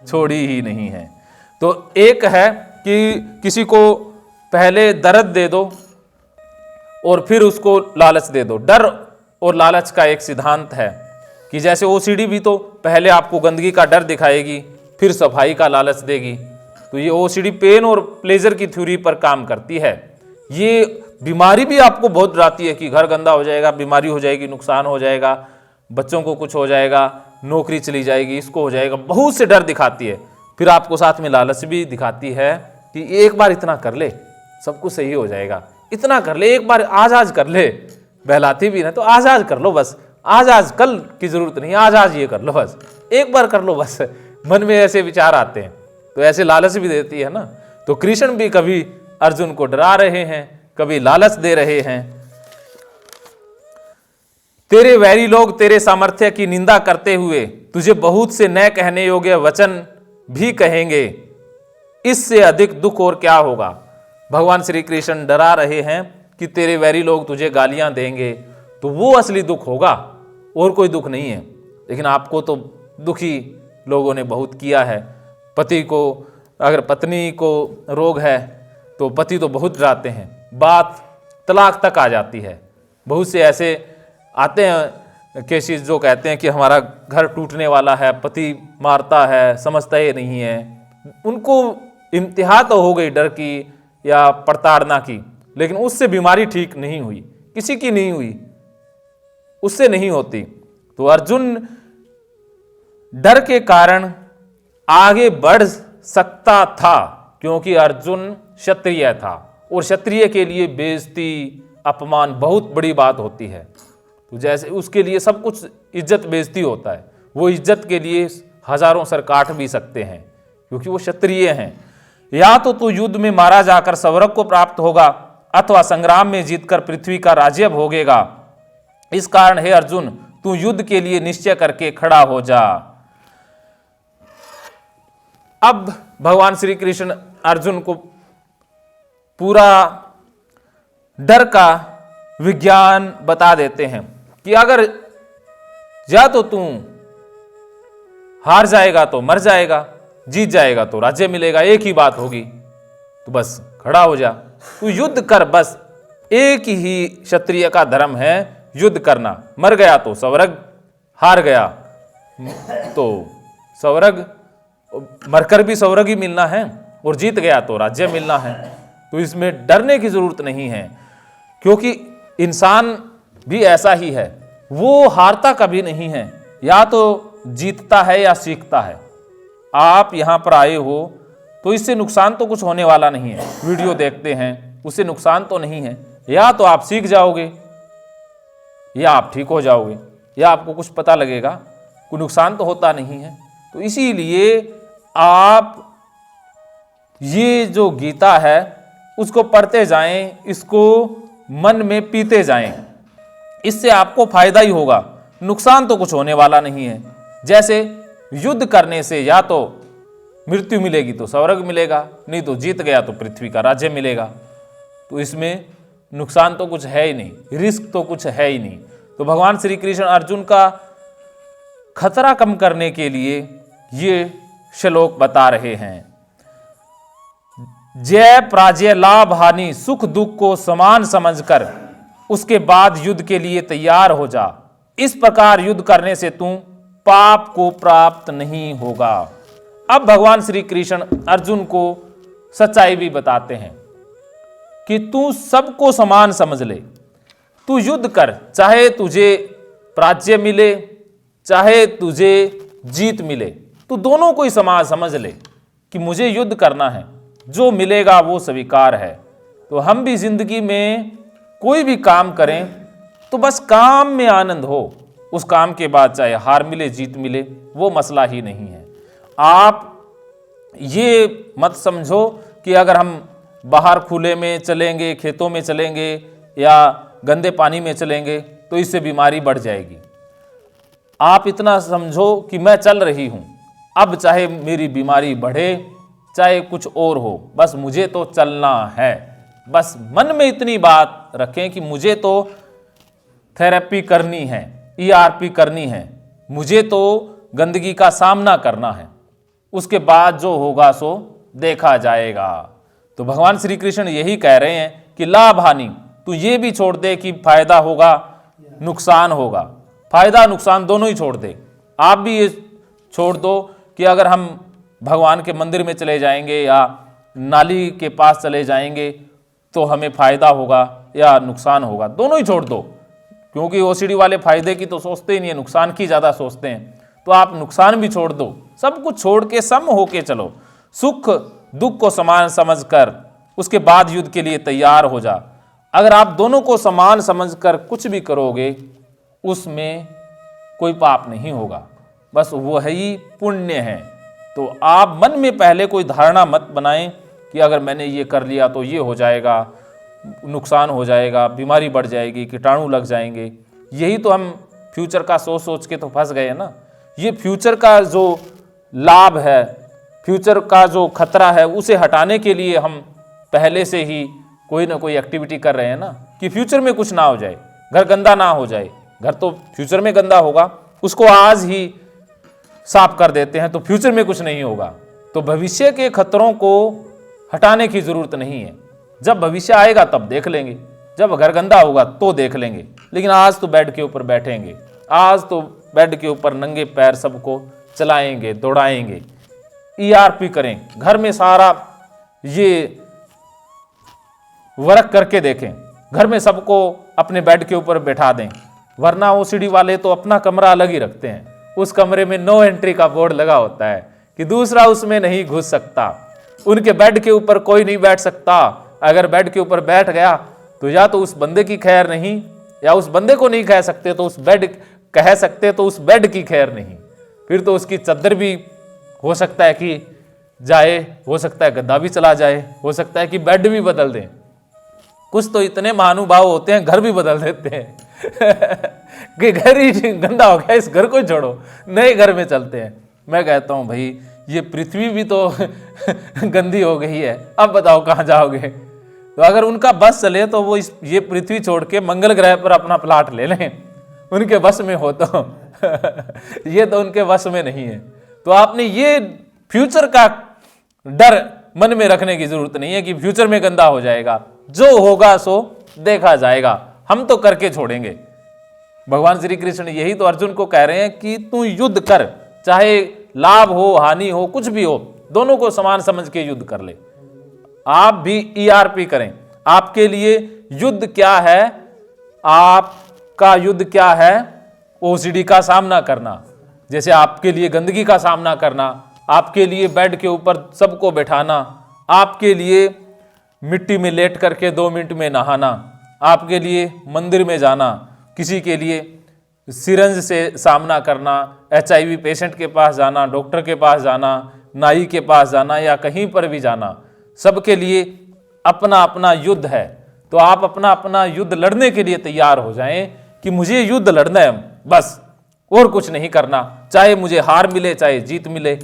छोड़ी ही नहीं है। तो एक है कि किसी को पहले दर्द दे दो और फिर उसको लालच दे दो। डर और लालच का एक सिद्धांत है कि जैसे ओसीडी भी तो पहले आपको गंदगी का डर दिखाएगी, फिर सफाई का लालच देगी। तो ये ओसीडी पेन और प्लेजर की थ्योरी पर काम करती है। ये बीमारी भी आपको बहुत डराती है कि घर गंदा हो जाएगा, बीमारी हो जाएगी, नुकसान हो जाएगा, बच्चों को कुछ हो जाएगा, नौकरी चली जाएगी, इसको हो जाएगा, बहुत से डर दिखाती है। फिर आपको साथ में लालच भी दिखाती है कि एक बार इतना कर ले सब कुछ सही हो जाएगा, इतना कर ले, एक बार आज कर ले, बहलाती भी ना तो आज कर लो, बस आज कल की जरूरत नहीं, आज ये कर लो, बस एक बार कर लो, बस मन में ऐसे विचार आते हैं। तो ऐसे लालच भी देती है ना। तो कृष्ण भी कभी अर्जुन को डरा रहे हैं, कभी लालच दे रहे हैं। तेरे वैरी लोग तेरे सामर्थ्य की निंदा करते हुए तुझे बहुत से न कहने योग्य वचन भी कहेंगे, इससे अधिक दुख और क्या होगा। भगवान श्री कृष्ण डरा रहे हैं कि तेरे वैरी लोग तुझे गालियां देंगे, तो वो असली दुख होगा, और कोई दुख नहीं है। लेकिन आपको तो दुखी लोगों ने बहुत किया है। पति को, अगर पत्नी को रोग है तो पति तो बहुत डराते हैं, बात तलाक तक आ जाती है। बहुत से ऐसे आते हैं केसेस जो कहते हैं कि हमारा घर टूटने वाला है, पति मारता है, समझता ही नहीं है, उनको इंतहा तो हो गई डर की या प्रताड़ना की, लेकिन उससे बीमारी ठीक नहीं हुई, किसी की नहीं हुई, उससे नहीं होती। तो अर्जुन डर के कारण आगे बढ़ सकता था, क्योंकि अर्जुन क्षत्रिय था और क्षत्रिय के लिए बेइज्जती अपमान बहुत बड़ी बात होती है। तो जैसे उसके लिए सब कुछ इज्जत बेइज्जती होता है, वो इज्जत के लिए हजारों सर काट भी सकते हैं, क्योंकि वो क्षत्रिय हैं। या तो तू युद्ध में मारा जाकर स्वर्ग को प्राप्त होगा, अथवा संग्राम में जीतकर पृथ्वी का राज्य भोगेगा। इस कारण हे अर्जुन, तू युद्ध के लिए निश्चय करके खड़ा हो जा। अब भगवान श्री कृष्ण अर्जुन को पूरा डर का विज्ञान बता देते हैं कि अगर या तो तू हार जाएगा तो मर जाएगा, जीत जाएगा तो राज्य मिलेगा, एक ही बात होगी। तो बस खड़ा हो जा, तू युद्ध कर। बस एक ही क्षत्रिय का धर्म है युद्ध करना। मर गया तो स्वर्ग, हार गया तो स्वर्ग, मरकर भी स्वर्ग ही मिलना है, और जीत गया तो राज्य मिलना है। तो इसमें डरने की जरूरत नहीं है, क्योंकि इंसान भी ऐसा ही है, वो हारता कभी नहीं है, या तो जीतता है या सीखता है। आप यहां पर आए हो तो इससे नुकसान तो कुछ होने वाला नहीं है, वीडियो देखते हैं उससे नुकसान तो नहीं है। या तो आप सीख जाओगे, या आप ठीक हो जाओगे, या आपको कुछ पता लगेगा, कोई नुकसान तो होता नहीं है। तो इसीलिए आप ये जो गीता है उसको पढ़ते जाएं, इसको मन में पीते जाएं, इससे आपको फायदा ही होगा, नुकसान तो कुछ होने वाला नहीं है। जैसे युद्ध करने से या तो मृत्यु मिलेगी तो स्वर्ग मिलेगा, नहीं तो जीत गया तो पृथ्वी का राज्य मिलेगा। तो इसमें नुकसान तो कुछ है ही नहीं, रिस्क तो कुछ है ही नहीं। तो भगवान श्री कृष्ण अर्जुन का खतरा कम करने के लिए ये श्लोक बता रहे हैं। जय पराजय लाभ हानि सुख दुख को समान समझकर उसके बाद युद्ध के लिए तैयार हो जा। इस प्रकार युद्ध करने से तू पाप को प्राप्त नहीं होगा। अब भगवान श्री कृष्ण अर्जुन को सच्चाई भी बताते हैं कि तू सबको समान समझ ले, तू युद्ध कर, चाहे तुझे पराजय मिले चाहे तुझे जीत मिले, तू दोनों को ही समान समझ ले कि मुझे युद्ध करना है, जो मिलेगा वो स्वीकार है। तो हम भी जिंदगी में कोई भी काम करें तो बस काम में आनंद हो, उस काम के बाद चाहे हार मिले जीत मिले वो मसला ही नहीं है। आप ये मत समझो कि अगर हम बाहर खुले में चलेंगे, खेतों में चलेंगे या गंदे पानी में चलेंगे तो इससे बीमारी बढ़ जाएगी। आप इतना समझो कि मैं चल रही हूं, अब चाहे मेरी बीमारी बढ़े चाहे कुछ और हो, बस मुझे तो चलना है। बस मन में इतनी बात रखें कि मुझे तो थेरेपी करनी है, ERP करनी है, मुझे तो गंदगी का सामना करना है, उसके बाद जो होगा सो देखा जाएगा। तो भगवान श्री कृष्ण यही कह रहे हैं कि लाभ हानि तू ये भी छोड़ दे कि फायदा होगा नुकसान होगा, फायदा नुकसान दोनों ही छोड़ दे। आप भी ये छोड़ दो कि अगर हम भगवान के मंदिर में चले जाएंगे या नाली के पास चले जाएंगे तो हमें फायदा होगा या नुकसान होगा, दोनों ही छोड़ दो, क्योंकि OCD वाले फायदे की तो सोचते ही नहीं है, नुकसान की ज़्यादा सोचते हैं। तो आप नुकसान भी छोड़ दो, सब कुछ छोड़ के सम होके चलो, सुख दुख को समान समझकर उसके बाद युद्ध के लिए तैयार हो जा। अगर आप दोनों को समान समझकर कुछ भी करोगे उसमें कोई पाप नहीं होगा, बस वो ही पुण्य है। तो आप मन में पहले कोई धारणा मत बनाएं कि अगर मैंने ये कर लिया तो ये हो जाएगा, नुकसान हो जाएगा, बीमारी बढ़ जाएगी, कीटाणु लग जाएंगे। यही तो हम फ्यूचर का सोच सोच के तो फंस गए ना। ये फ्यूचर का जो लाभ है, फ्यूचर का जो खतरा है, उसे हटाने के लिए हम पहले से ही कोई ना कोई एक्टिविटी कर रहे हैं ना, कि फ्यूचर में कुछ ना हो जाए, घर गंदा ना हो जाए। घर तो फ्यूचर में गंदा होगा, उसको आज ही साफ कर देते हैं तो फ्यूचर में कुछ नहीं होगा। तो भविष्य के खतरों को हटाने की जरूरत नहीं है, जब भविष्य आएगा तब देख लेंगे, जब घर गंदा होगा तो देख लेंगे। लेकिन आज तो बेड के ऊपर बैठेंगे, आज तो बेड के ऊपर नंगे पैर सबको चलाएंगे, दौड़ाएंगे, ERP करें, घर में सारा ये वर्क करके देखें, घर में सबको अपने बेड के ऊपर बैठा दें। वरना OCD वाले तो अपना कमरा अलग ही रखते हैं, उस कमरे में नो एंट्री का बोर्ड लगा होता है कि दूसरा उसमें नहीं घुस सकता। उनके बेड के ऊपर कोई नहीं बैठ सकता। अगर बेड के ऊपर बैठ गया तो या तो उस बंदे की खैर नहीं, या उस बंदे को नहीं कह सकते तो उस बेड कह सकते तो उस बेड की खैर नहीं। फिर तो उसकी चद्दर भी हो सकता है कि जाए, हो सकता है गद्दा भी चला जाए, हो सकता है कि बेड भी बदल दें। कुछ तो इतने महानुभाव होते हैं घर भी बदल देते हैं कि घर ही गंदा हो गया, इस घर को छोड़ो, नए घर में चलते हैं। मैं कहता हूं भाई ये पृथ्वी भी तो गंदी हो गई है, अब बताओ कहाँ जाओगे। तो अगर उनका बस चले तो वो ये पृथ्वी छोड़ के मंगल ग्रह पर अपना प्लाट ले लें, उनके बस में हो तो ये तो उनके बस में नहीं है। तो आपने ये फ्यूचर का डर मन में रखने की जरूरत नहीं है कि फ्यूचर में गंदा हो जाएगा। जो होगा सो देखा जाएगा, हम तो करके छोड़ेंगे। भगवान श्री कृष्ण यही तो अर्जुन को कह रहे हैं कि तू युद्ध कर, चाहे लाभ हो हानि हो कुछ भी हो, दोनों को समान समझ के युद्ध कर ले। आप भी ERP करें। आपके लिए युद्ध क्या है? आपका युद्ध क्या है? OCD का सामना करना। जैसे आपके लिए गंदगी का सामना करना, आपके लिए बेड के ऊपर सबको बैठाना, आपके लिए मिट्टी में लेट करके 2 मिनट में नहाना, आपके लिए मंदिर में जाना, किसी के लिए सिरंज से सामना करना, HIV पेशेंट के पास जाना, डॉक्टर के पास जाना, नाई के पास जाना या कहीं पर भी जाना, सबके लिए अपना अपना युद्ध है। तो आप अपना अपना युद्ध लड़ने के लिए तैयार हो जाएं कि मुझे युद्ध लड़ना है बस, और कुछ नहीं करना। चाहे मुझे हार मिले चाहे जीत मिले,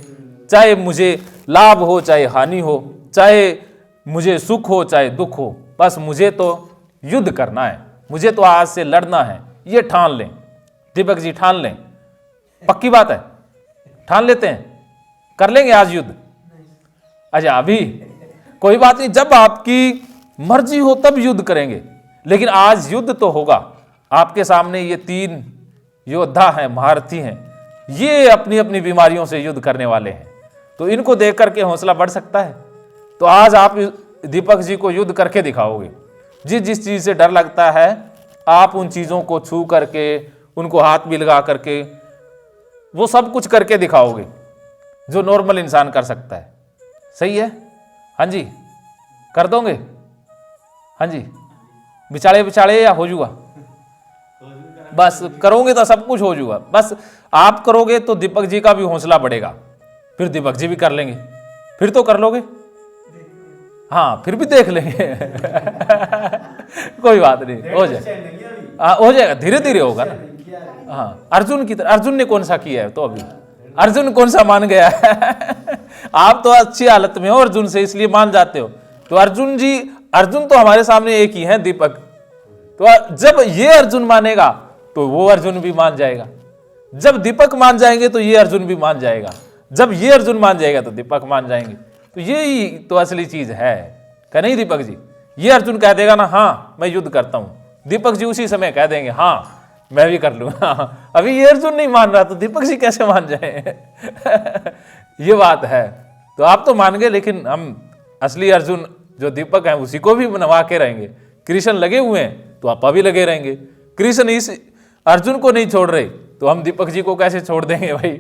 चाहे मुझे लाभ हो चाहे हानि हो, चाहे मुझे सुख हो चाहे दुख हो, बस मुझे तो युद्ध करना है, मुझे तो आज से लड़ना है। ये ठान लें दीपक जी, ठान लें। पक्की बात है, ठान लेते हैं, कर लेंगे आज युद्ध। अच्छा अभी कोई बात नहीं, जब आपकी मर्जी हो तब युद्ध करेंगे, लेकिन आज युद्ध तो होगा। आपके सामने ये 3 योद्धा हैं, महारथी हैं, ये अपनी अपनी बीमारियों से युद्ध करने वाले हैं। तो इनको देख करके हौसला बढ़ सकता है। तो आज आप दीपक जी को युद्ध करके दिखाओगे। जिस जिस चीज से डर लगता है आप उन चीजों को छू करके, उनको हाथ भी लगा करके, वो सब कुछ करके दिखाओगे जो नॉर्मल इंसान कर सकता है। सही है? हाँ जी, कर दोगे? हाँ जी, बिचाड़े बिचाड़े या हो जाऊगा? बस करोगे तो सब कुछ हो जाऊगा। बस आप करोगे तो दीपक जी का भी हौसला बढ़ेगा, फिर दीपक जी भी कर लेंगे, फिर तो कर लोगे। हाँ फिर भी देख लेंगे कोई बात नहीं, हो जाएगा। हाँ हो जाएगा, धीरे धीरे होगा ना। हाँ अर्जुन की तरह, अर्जुन ने कौन सा किया है? तो अभी अर्जुन कौन सा मान गया है आप तो अच्छी हालत में हो अर्जुन से, इसलिए मान जाते हो। तो अर्जुन जी, अर्जुन तो हमारे सामने एक ही है दीपक। तो जब ये अर्जुन मानेगा तो वो अर्जुन भी मान जाएगा, जब दीपक मान जाएंगे तो ये अर्जुन भी मान जाएगा, जब ये अर्जुन मान जाएगा तो दीपक मान जाएंगे। तो यही तो असली चीज है, क्या नहीं दीपक जी? ये अर्जुन कह देगा ना हाँ मैं युद्ध करता हूं, दीपक जी उसी समय कह देंगे हाँ मैं भी कर लूंगा। अभी ये अर्जुन नहीं मान रहा तो दीपक जी कैसे मान जाए ये बात है। तो आप तो मान गए, लेकिन हम असली अर्जुन जो दीपक है उसी को भी मनवा के रहेंगे। कृष्ण लगे हुए हैं तो आपा भी लगे रहेंगे। कृष्ण इस अर्जुन को नहीं छोड़ रहे तो हम दीपक जी को कैसे छोड़ देंगे भाई?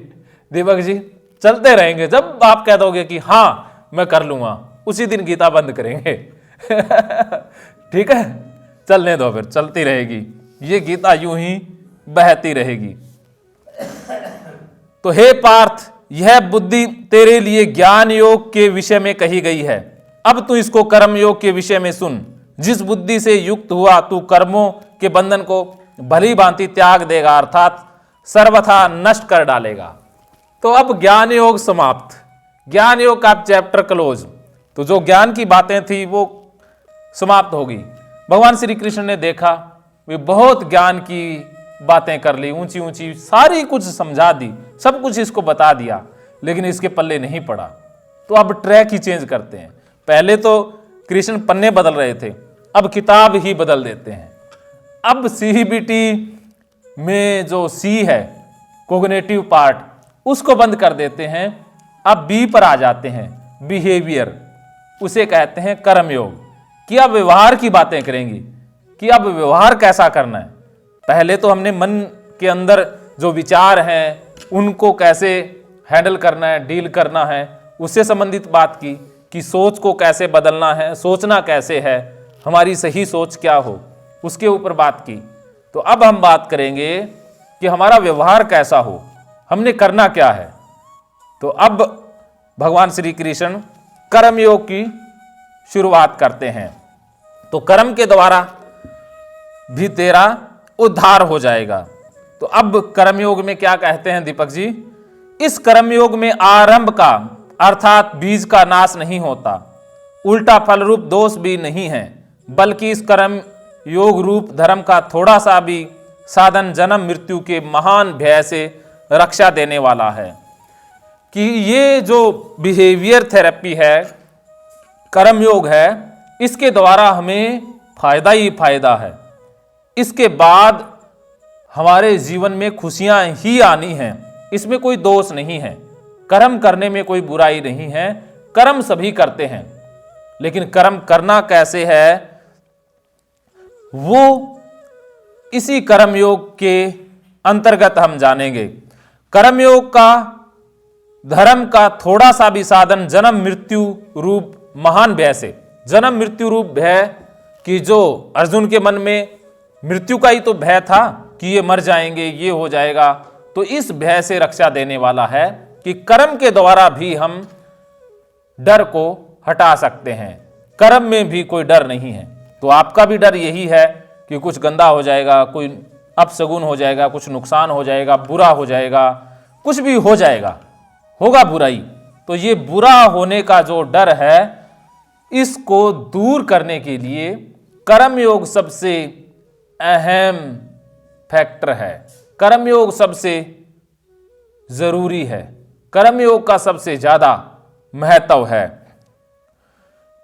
दीपक जी चलते रहेंगे, जब आप कह दोगे कि हाँ मैं कर लूंगा उसी दिन गीता बंद करेंगे ठीक है, चलने दो, फिर चलती रहेगी ये गीता, यूं ही बहती रहेगी। तो हे पार्थ, यह बुद्धि तेरे लिए ज्ञान योग के विषय में कही गई है, अब तू इसको कर्म योग के विषय में सुन। जिस बुद्धि से युक्त हुआ तू कर्मों के बंधन को भली भांति त्याग देगा, अर्थात सर्वथा नष्ट कर डालेगा। तो अब ज्ञान योग समाप्त, ज्ञान योग का चैप्टर क्लोज। तो जो ज्ञान की बातें थी वो समाप्त होगी। भगवान श्री कृष्ण ने देखा वे बहुत ज्ञान की बातें कर ली, ऊंची ऊंची सारी कुछ समझा दी, सब कुछ इसको बता दिया, लेकिन इसके पल्ले नहीं पड़ा। तो अब ट्रैक ही चेंज करते हैं। पहले तो कृष्ण पन्ने बदल रहे थे, अब किताब ही बदल देते हैं। अब CBT में जो C है कोग्निटिव पार्ट, उसको बंद कर देते हैं। अब बी पर आ जाते हैं, बिहेवियर, उसे कहते हैं कर्मयोग, कि अब व्यवहार की बातें करेंगी कि अब व्यवहार कैसा करना है। पहले तो हमने मन के अंदर जो विचार हैं उनको कैसे हैंडल करना है, डील करना है, उससे संबंधित बात की कि सोच को कैसे बदलना है, सोचना कैसे है, हमारी सही सोच क्या हो, उसके ऊपर बात की। तो अब हम बात करेंगे कि हमारा व्यवहार कैसा हो, हमने करना क्या है। तो अब भगवान श्री कृष्ण कर्मयोग की शुरुआत करते हैं। तो कर्म के द्वारा भी तेरा उद्धार हो जाएगा। तो अब कर्मयोग में क्या कहते हैं दीपक जी? इस कर्मयोग में आरंभ का अर्थात बीज का नाश नहीं होता, उल्टा फल रूप दोष भी नहीं है, बल्कि इस कर्म योग रूप धर्म का थोड़ा सा भी साधन जन्म मृत्यु के महान भय से रक्षा देने वाला है। कि ये जो बिहेवियर थेरेपी है, कर्मयोग है, इसके द्वारा हमें फायदा ही फायदा है। इसके बाद हमारे जीवन में खुशियां ही आनी हैं, इसमें कोई दोष नहीं है। कर्म करने में कोई बुराई नहीं है, कर्म सभी करते हैं, लेकिन कर्म करना कैसे है वो इसी कर्मयोग के अंतर्गत हम जानेंगे। कर्मयोग का धर्म का थोड़ा सा भी साधन जन्म मृत्यु रूप महान भय से, जन्म मृत्यु रूप भय कि जो अर्जुन के मन में मृत्यु का ही तो भय था कि ये मर जाएंगे, ये हो जाएगा, तो इस भय से रक्षा देने वाला है कि कर्म के द्वारा भी हम डर को हटा सकते हैं। कर्म में भी कोई डर नहीं है। तो आपका भी डर यही है कि कुछ गंदा हो जाएगा, कोई अपशगुन हो जाएगा, कुछ नुकसान हो जाएगा, बुरा हो जाएगा, कुछ भी हो जाएगा, होगा बुराई। तो ये बुरा होने का जो डर है, इसको दूर करने के लिए कर्मयोग सबसे अहम फैक्टर है, कर्मयोग सबसे जरूरी है, कर्मयोग का सबसे ज्यादा महत्व है।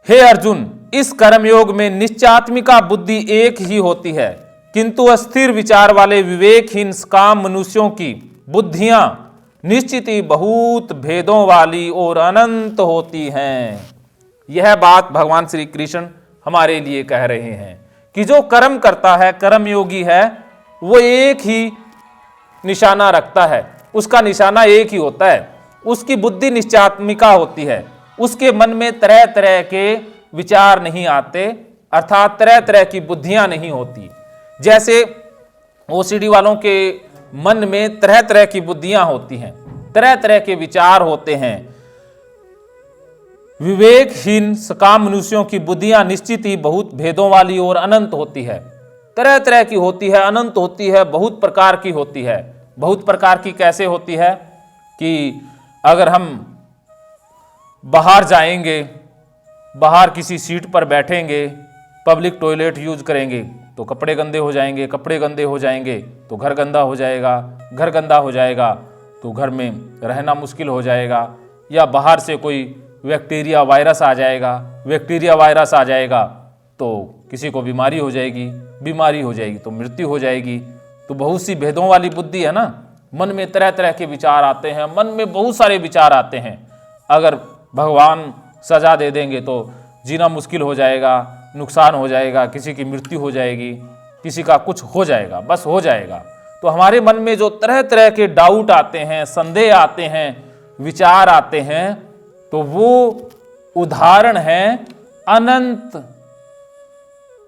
हे अर्जुन, इस कर्मयोग में निश्चयात्मिका बुद्धि एक ही होती है, किंतु अस्थिर विचार वाले विवेकहीन काम मनुष्यों की बुद्धियां निश्चित ही बहुत भेदों वाली और अनंत होती हैं। यह बात भगवान श्री कृष्ण हमारे लिए कह रहे हैं कि जो कर्म करता है, कर्मयोगी है, वो एक ही निशाना रखता है, उसका निशाना एक ही होता है, उसकी बुद्धि निश्चयात्मिका होती है, उसके मन में तरह तरह के विचार नहीं आते, अर्थात तरह तरह की बुद्धियां नहीं होती। जैसे ओसीडी वालों के मन में तरह तरह की बुद्धियां होती हैं, तरह तरह के विचार होते हैं। विवेकहीन सकाम मनुष्यों की बुद्धियां निश्चित ही बहुत भेदों वाली और अनंत होती है, तरह तरह की होती है, अनंत होती है, बहुत प्रकार की होती है। बहुत प्रकार की कैसे होती है कि अगर हम बाहर जाएंगे, बाहर किसी सीट पर बैठेंगे, पब्लिक टॉयलेट यूज करेंगे तो कपड़े गंदे हो जाएंगे, कपड़े गंदे हो जाएंगे तो घर गंदा हो जाएगा, घर गंदा हो जाएगा तो घर में रहना मुश्किल हो जाएगा, या बाहर से कोई बैक्टीरिया वायरस आ जाएगा, बैक्टीरिया वायरस आ जाएगा तो किसी को बीमारी हो जाएगी, बीमारी हो जाएगी तो मृत्यु हो जाएगी। तो बहुत सी भेदों वाली बुद्धि है ना, मन में तरह तरह के विचार आते हैं, मन में बहुत सारे विचार आते हैं। अगर भगवान सजा दे देंगे तो जीना मुश्किल हो जाएगा, नुकसान हो जाएगा, किसी की मृत्यु हो जाएगी, किसी का कुछ हो जाएगा, बस हो जाएगा। तो हमारे मन में जो तरह तरह के डाउट आते हैं, संदेह आते हैं, विचार आते हैं, तो वो उदाहरण है अनंत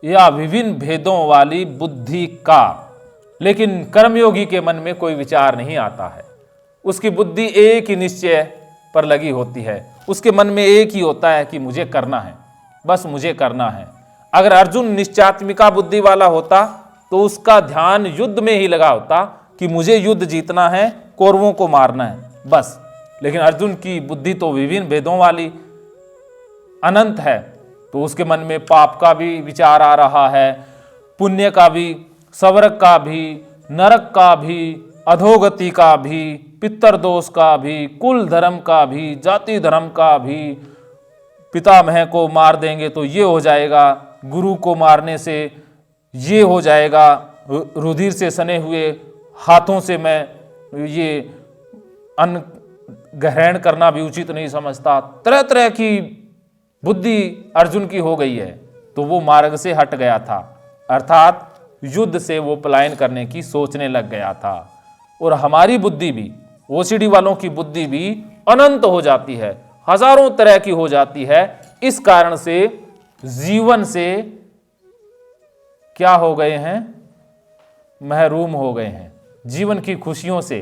या विभिन्न भेदों वाली बुद्धि का। लेकिन कर्मयोगी के मन में कोई विचार नहीं आता है, उसकी बुद्धि एक ही निश्चय पर लगी होती है, उसके मन में एक ही होता है कि मुझे करना है, बस मुझे करना है। अगर अर्जुन निश्चयात्मिका बुद्धि वाला होता तो उसका ध्यान युद्ध में ही लगा होता कि मुझे युद्ध जीतना है, कौरवों को मारना है, बस। लेकिन अर्जुन की बुद्धि तो विभिन्न भेदों वाली अनंत है, तो उसके मन में पाप का भी विचार आ रहा है, पुण्य का भी, स्वर्ग का भी, नरक का भी, अधोगति का भी, पितृदोष का भी, कुल धर्म का भी, जाति धर्म का भी। पितामह को मार देंगे तो ये हो जाएगा, गुरु को मारने से ये हो जाएगा, रुधिर से सने हुए हाथों से मैं ये अन्न ग्रहण करना भी उचित नहीं समझता, तरह तरह की बुद्धि अर्जुन की हो गई है, तो वो मार्ग से हट गया था, अर्थात युद्ध से वो पलायन करने की सोचने लग गया था। और हमारी बुद्धि भी, ओसीडी वालों की बुद्धि भी अनंत हो जाती है, हजारों तरह की हो जाती है। इस कारण से जीवन से क्या हो गए हैं, महरूम हो गए हैं, जीवन की खुशियों से,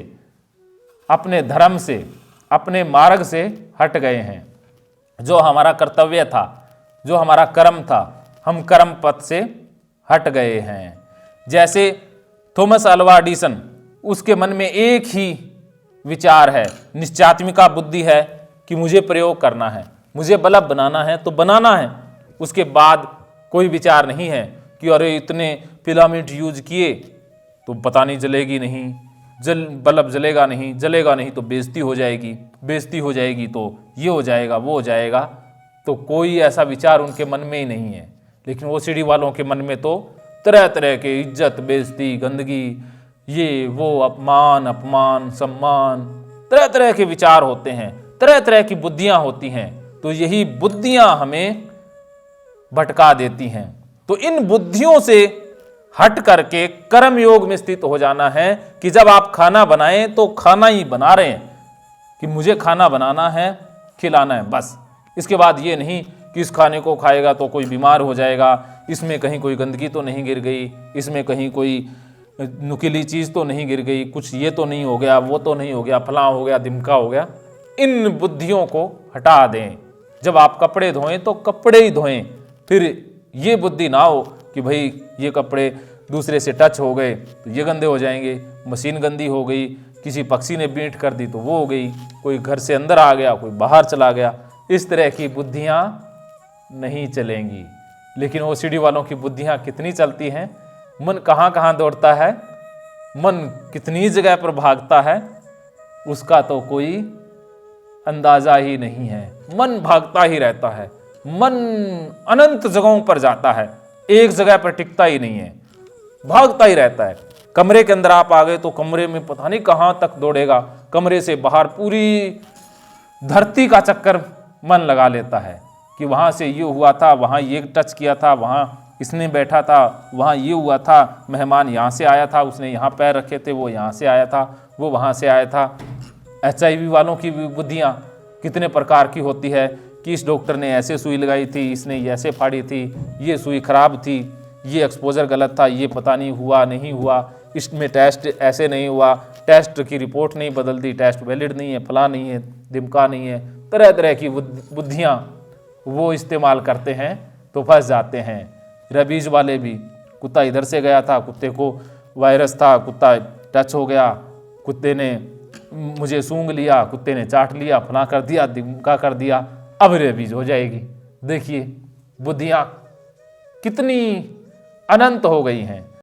अपने धर्म से, अपने मार्ग से हट गए हैं। जो हमारा कर्तव्य था, जो हमारा कर्म था, हम कर्म पथ से हट गए हैं। जैसे थॉमस अल्वा एडिसन, उसके मन में एक ही विचार है, निश्चयात्मिका बुद्धि है कि मुझे प्रयोग करना है, मुझे बल्ब बनाना है तो बनाना है। उसके बाद कोई विचार नहीं है कि अरे इतने फिलामेंट यूज किए तो पता नहीं जलेगी नहीं, बल्ब जलेगा नहीं तो बेइज्जती हो जाएगी, बेइज्जती हो जाएगी तो ये हो जाएगा वो हो जाएगा। तो कोई ऐसा विचार उनके मन में ही नहीं है। लेकिन ओसीडी वालों के मन में तो तरह तरह के इज्जत, बेइज्जती, गंदगी, ये वो, अपमान, सम्मान, तरह तरह के विचार होते हैं, तरह तरह की बुद्धियां होती हैं। तो यही बुद्धियां हमें भटका देती हैं। तो इन बुद्धियों से हट करके कर्म योग में स्थित हो जाना है कि जब आप खाना बनाएं तो खाना ही बना रहे हैं कि मुझे खाना बनाना है, खिलाना है, बस। इसके बाद ये नहीं कि इस खाने को खाएगा तो कोई बीमार हो जाएगा, इसमें कहीं कोई गंदगी तो नहीं गिर गई, इसमें कहीं कोई नुकीली चीज़ तो नहीं गिर गई, कुछ ये तो नहीं हो गया, वो तो नहीं हो गया, फलां हो गया, धिमका हो गया। इन बुद्धियों को हटा दें। जब आप कपड़े धोएं तो कपड़े ही धोएं, फिर ये बुद्धि ना हो कि भाई ये कपड़े दूसरे से टच हो गए तो ये गंदे हो जाएंगे, मशीन गंदी हो गई, किसी पक्षी ने बींट कर दी तो वो हो गई, कोई घर से अंदर आ गया, कोई बाहर चला गया। इस तरह की बुद्धियाँ नहीं चलेंगी। लेकिन ओसीडी वालों की बुद्धियाँ कितनी चलती हैं, मन कहाँ कहाँ दौड़ता है, मन कितनी जगह पर भागता है, उसका तो कोई अंदाजा ही नहीं है। मन भागता ही रहता है, मन अनंत जगहों पर जाता है, एक जगह पर टिकता ही नहीं है, भागता ही रहता है। कमरे के अंदर आप आ गए तो कमरे में पता नहीं कहाँ तक दौड़ेगा, कमरे से बाहर पूरी धरती का चक्कर मन लगा लेता है कि वहाँ से ये हुआ था, वहाँ ये टच किया था, वहाँ इसने बैठा था, वहाँ ये हुआ था, मेहमान यहाँ से आया था, उसने यहाँ पैर रखे थे, वो यहाँ से आया था, वो वहाँ से आया था। HIV वालों की बुद्धियाँ कितने प्रकार की होती है कि इस डॉक्टर ने ऐसे सुई लगाई थी, इसने ऐसे फाड़ी थी, ये सुई खराब थी, ये एक्सपोजर गलत था, ये पता नहीं हुआ नहीं हुआ, इसमें टेस्ट ऐसे नहीं हुआ, टेस्ट की रिपोर्ट नहीं बदलती, टेस्ट वैलिड नहीं है, फला नहीं है, दिमका नहीं है। तरह तरह की बुद्धियाँ वो इस्तेमाल करते हैं तो फंस जाते हैं। रेबीज वाले भी, कुत्ता इधर से गया था, कुत्ते को वायरस था, कुत्ता टच हो गया, कुत्ते ने मुझे सूंघ लिया, कुत्ते ने चाट लिया, फला कर दिया, दिमका कर दिया, अब रेबीज हो जाएगी। देखिए बुद्धियाँ कितनी अनंत हो गई हैं।